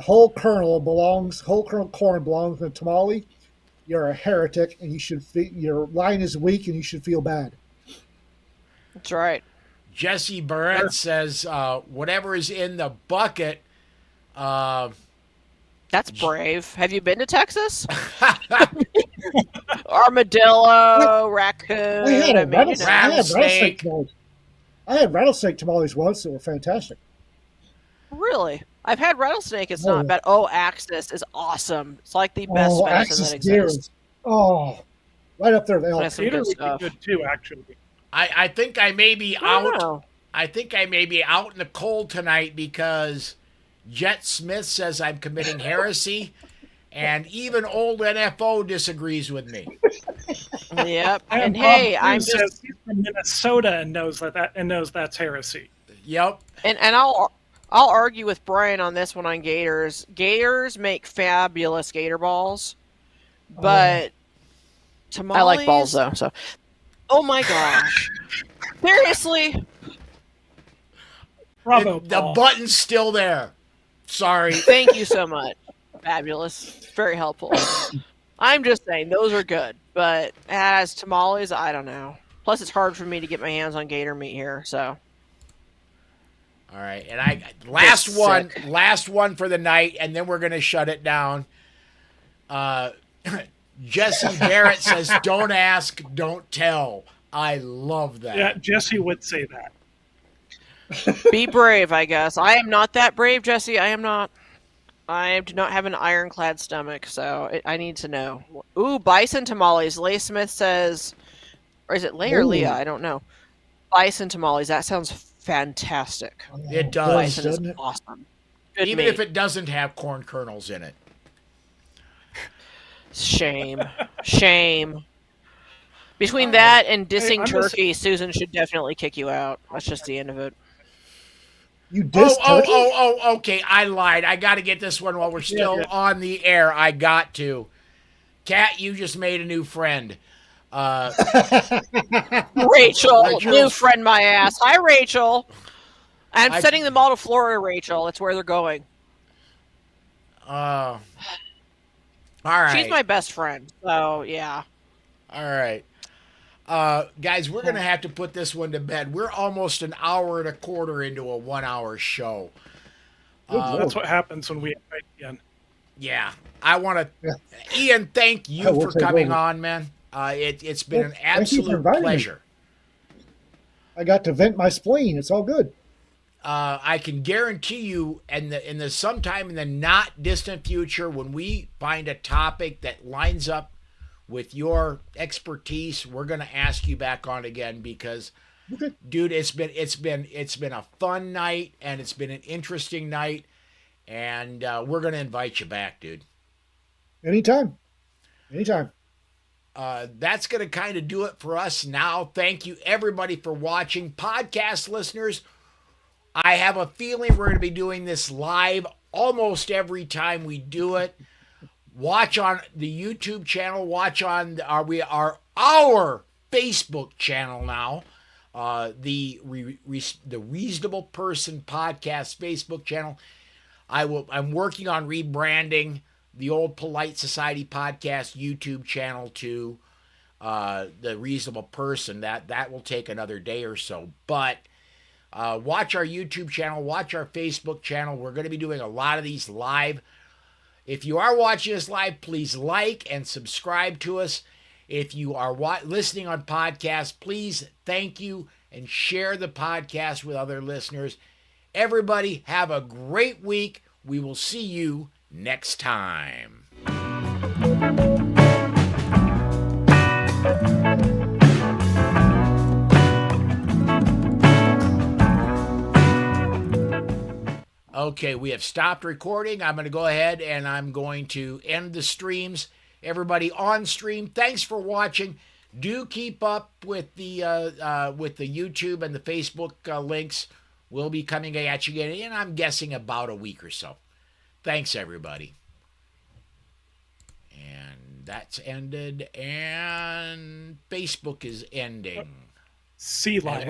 whole kernel corn belongs in a tamale, you're a heretic, and your line is weak, and you should feel bad. That's right. Jesse Barrett says, whatever is in the bucket, That's brave. Have you been to Texas? Armadillo, raccoon. I had I mean, you know. Rattlesnake. tamales. I had rattlesnake tamales once that were fantastic. Really? I've had rattlesnake. It's Oh. not bad. Oh, Axis is awesome. It's like the best Oh, medicine Axis that deer exists. is right up there with elk. That's some Gator good would stuff. be good too, actually. I think I may be I don't out. know. I think I may be out in the cold tonight because Jet Smith says I'm committing heresy, and even old NFO disagrees with me. Yep. And And Bob hey, Cruz I'm says just he's from Minnesota and knows that's heresy. Yep. and I'll argue with Brian on this one on Gators. Gators make fabulous Gator balls, but tamales. I like balls though. So Oh my gosh! Seriously? Bravo, The Paul. button's still there. Sorry. Thank you so much. Fabulous. Very helpful. I'm just saying those are good, but as tamales, I don't know. Plus, it's hard for me to get my hands on gator meat here. So All right, and last one for the night, and then we're gonna shut it down. Jesse Barrett says, "Don't ask, don't tell." I love that. Yeah, Jesse would say that. be brave, I guess. I am not that brave, Jesse. I am not. I do not have an ironclad stomach, so I need to know. Ooh, bison tamales. Leigh Smith says, or is it Leigh or Ooh. Leah? I don't know. Bison tamales. That sounds fantastic. It does, Bison is doesn't it? awesome. Good Even meat. if it doesn't have corn kernels in it. Shame. Shame. Between All that right. and Hey, dissing I'm gonna say, Turkey, Susan should definitely kick you out. That's just the end of it. You diss Turkey? Okay. I lied. I got to get this one while we're Yeah, still yeah. on the air. I got to. Kat, you just made a new friend. Rachel, Rachel. new friend, my ass. Hi, Rachel. I'm I- sending them all to Florida, Rachel. That's where they're going. all right. She's my best friend. So, yeah. All right. Guys, we're going to have to put this one to bed. We're almost an hour and a quarter into a 1 hour show. Good Lord. that's what happens when we invite Ian. Yeah. I want to, Yeah. Ian, thank you I will for take coming over. on, man. It's been Well, an thank you for absolute inviting me. pleasure. I got to vent my spleen. It's all good. I can guarantee you, in the sometime in the not distant future, when we find a topic that lines up with your expertise, we're going to ask you back on again because, Okay. dude, it's been a fun night and it's been an interesting night, and we're going to invite you back, dude. Anytime. Anytime. That's going to kind of do it for us now. Thank you, everybody, for watching. Podcast listeners, I have a feeling we're going to be doing this live almost every time we do it. Watch on the YouTube channel. Watch on our Facebook channel now. The Reasonable Person Podcast Facebook channel. I'm working on rebranding the Old Polite Society Podcast YouTube channel to the Reasonable Person. That will take another day or so, but watch our YouTube channel, watch our Facebook channel. We're going to be doing a lot of these live. If you are watching us live, please like and subscribe to us. If you are listening on podcast, please thank you and share the podcast with other listeners. Everybody, have a great week. We will see you next time. Okay, we have stopped recording. I'm going to go ahead and I'm going to end the streams. Everybody on stream, thanks for watching. Do keep up with the YouTube and the Facebook links. We'll be coming at you again in, I'm guessing, about a week or so. Thanks, everybody. And that's ended, and Facebook is ending. Sea lion. And we're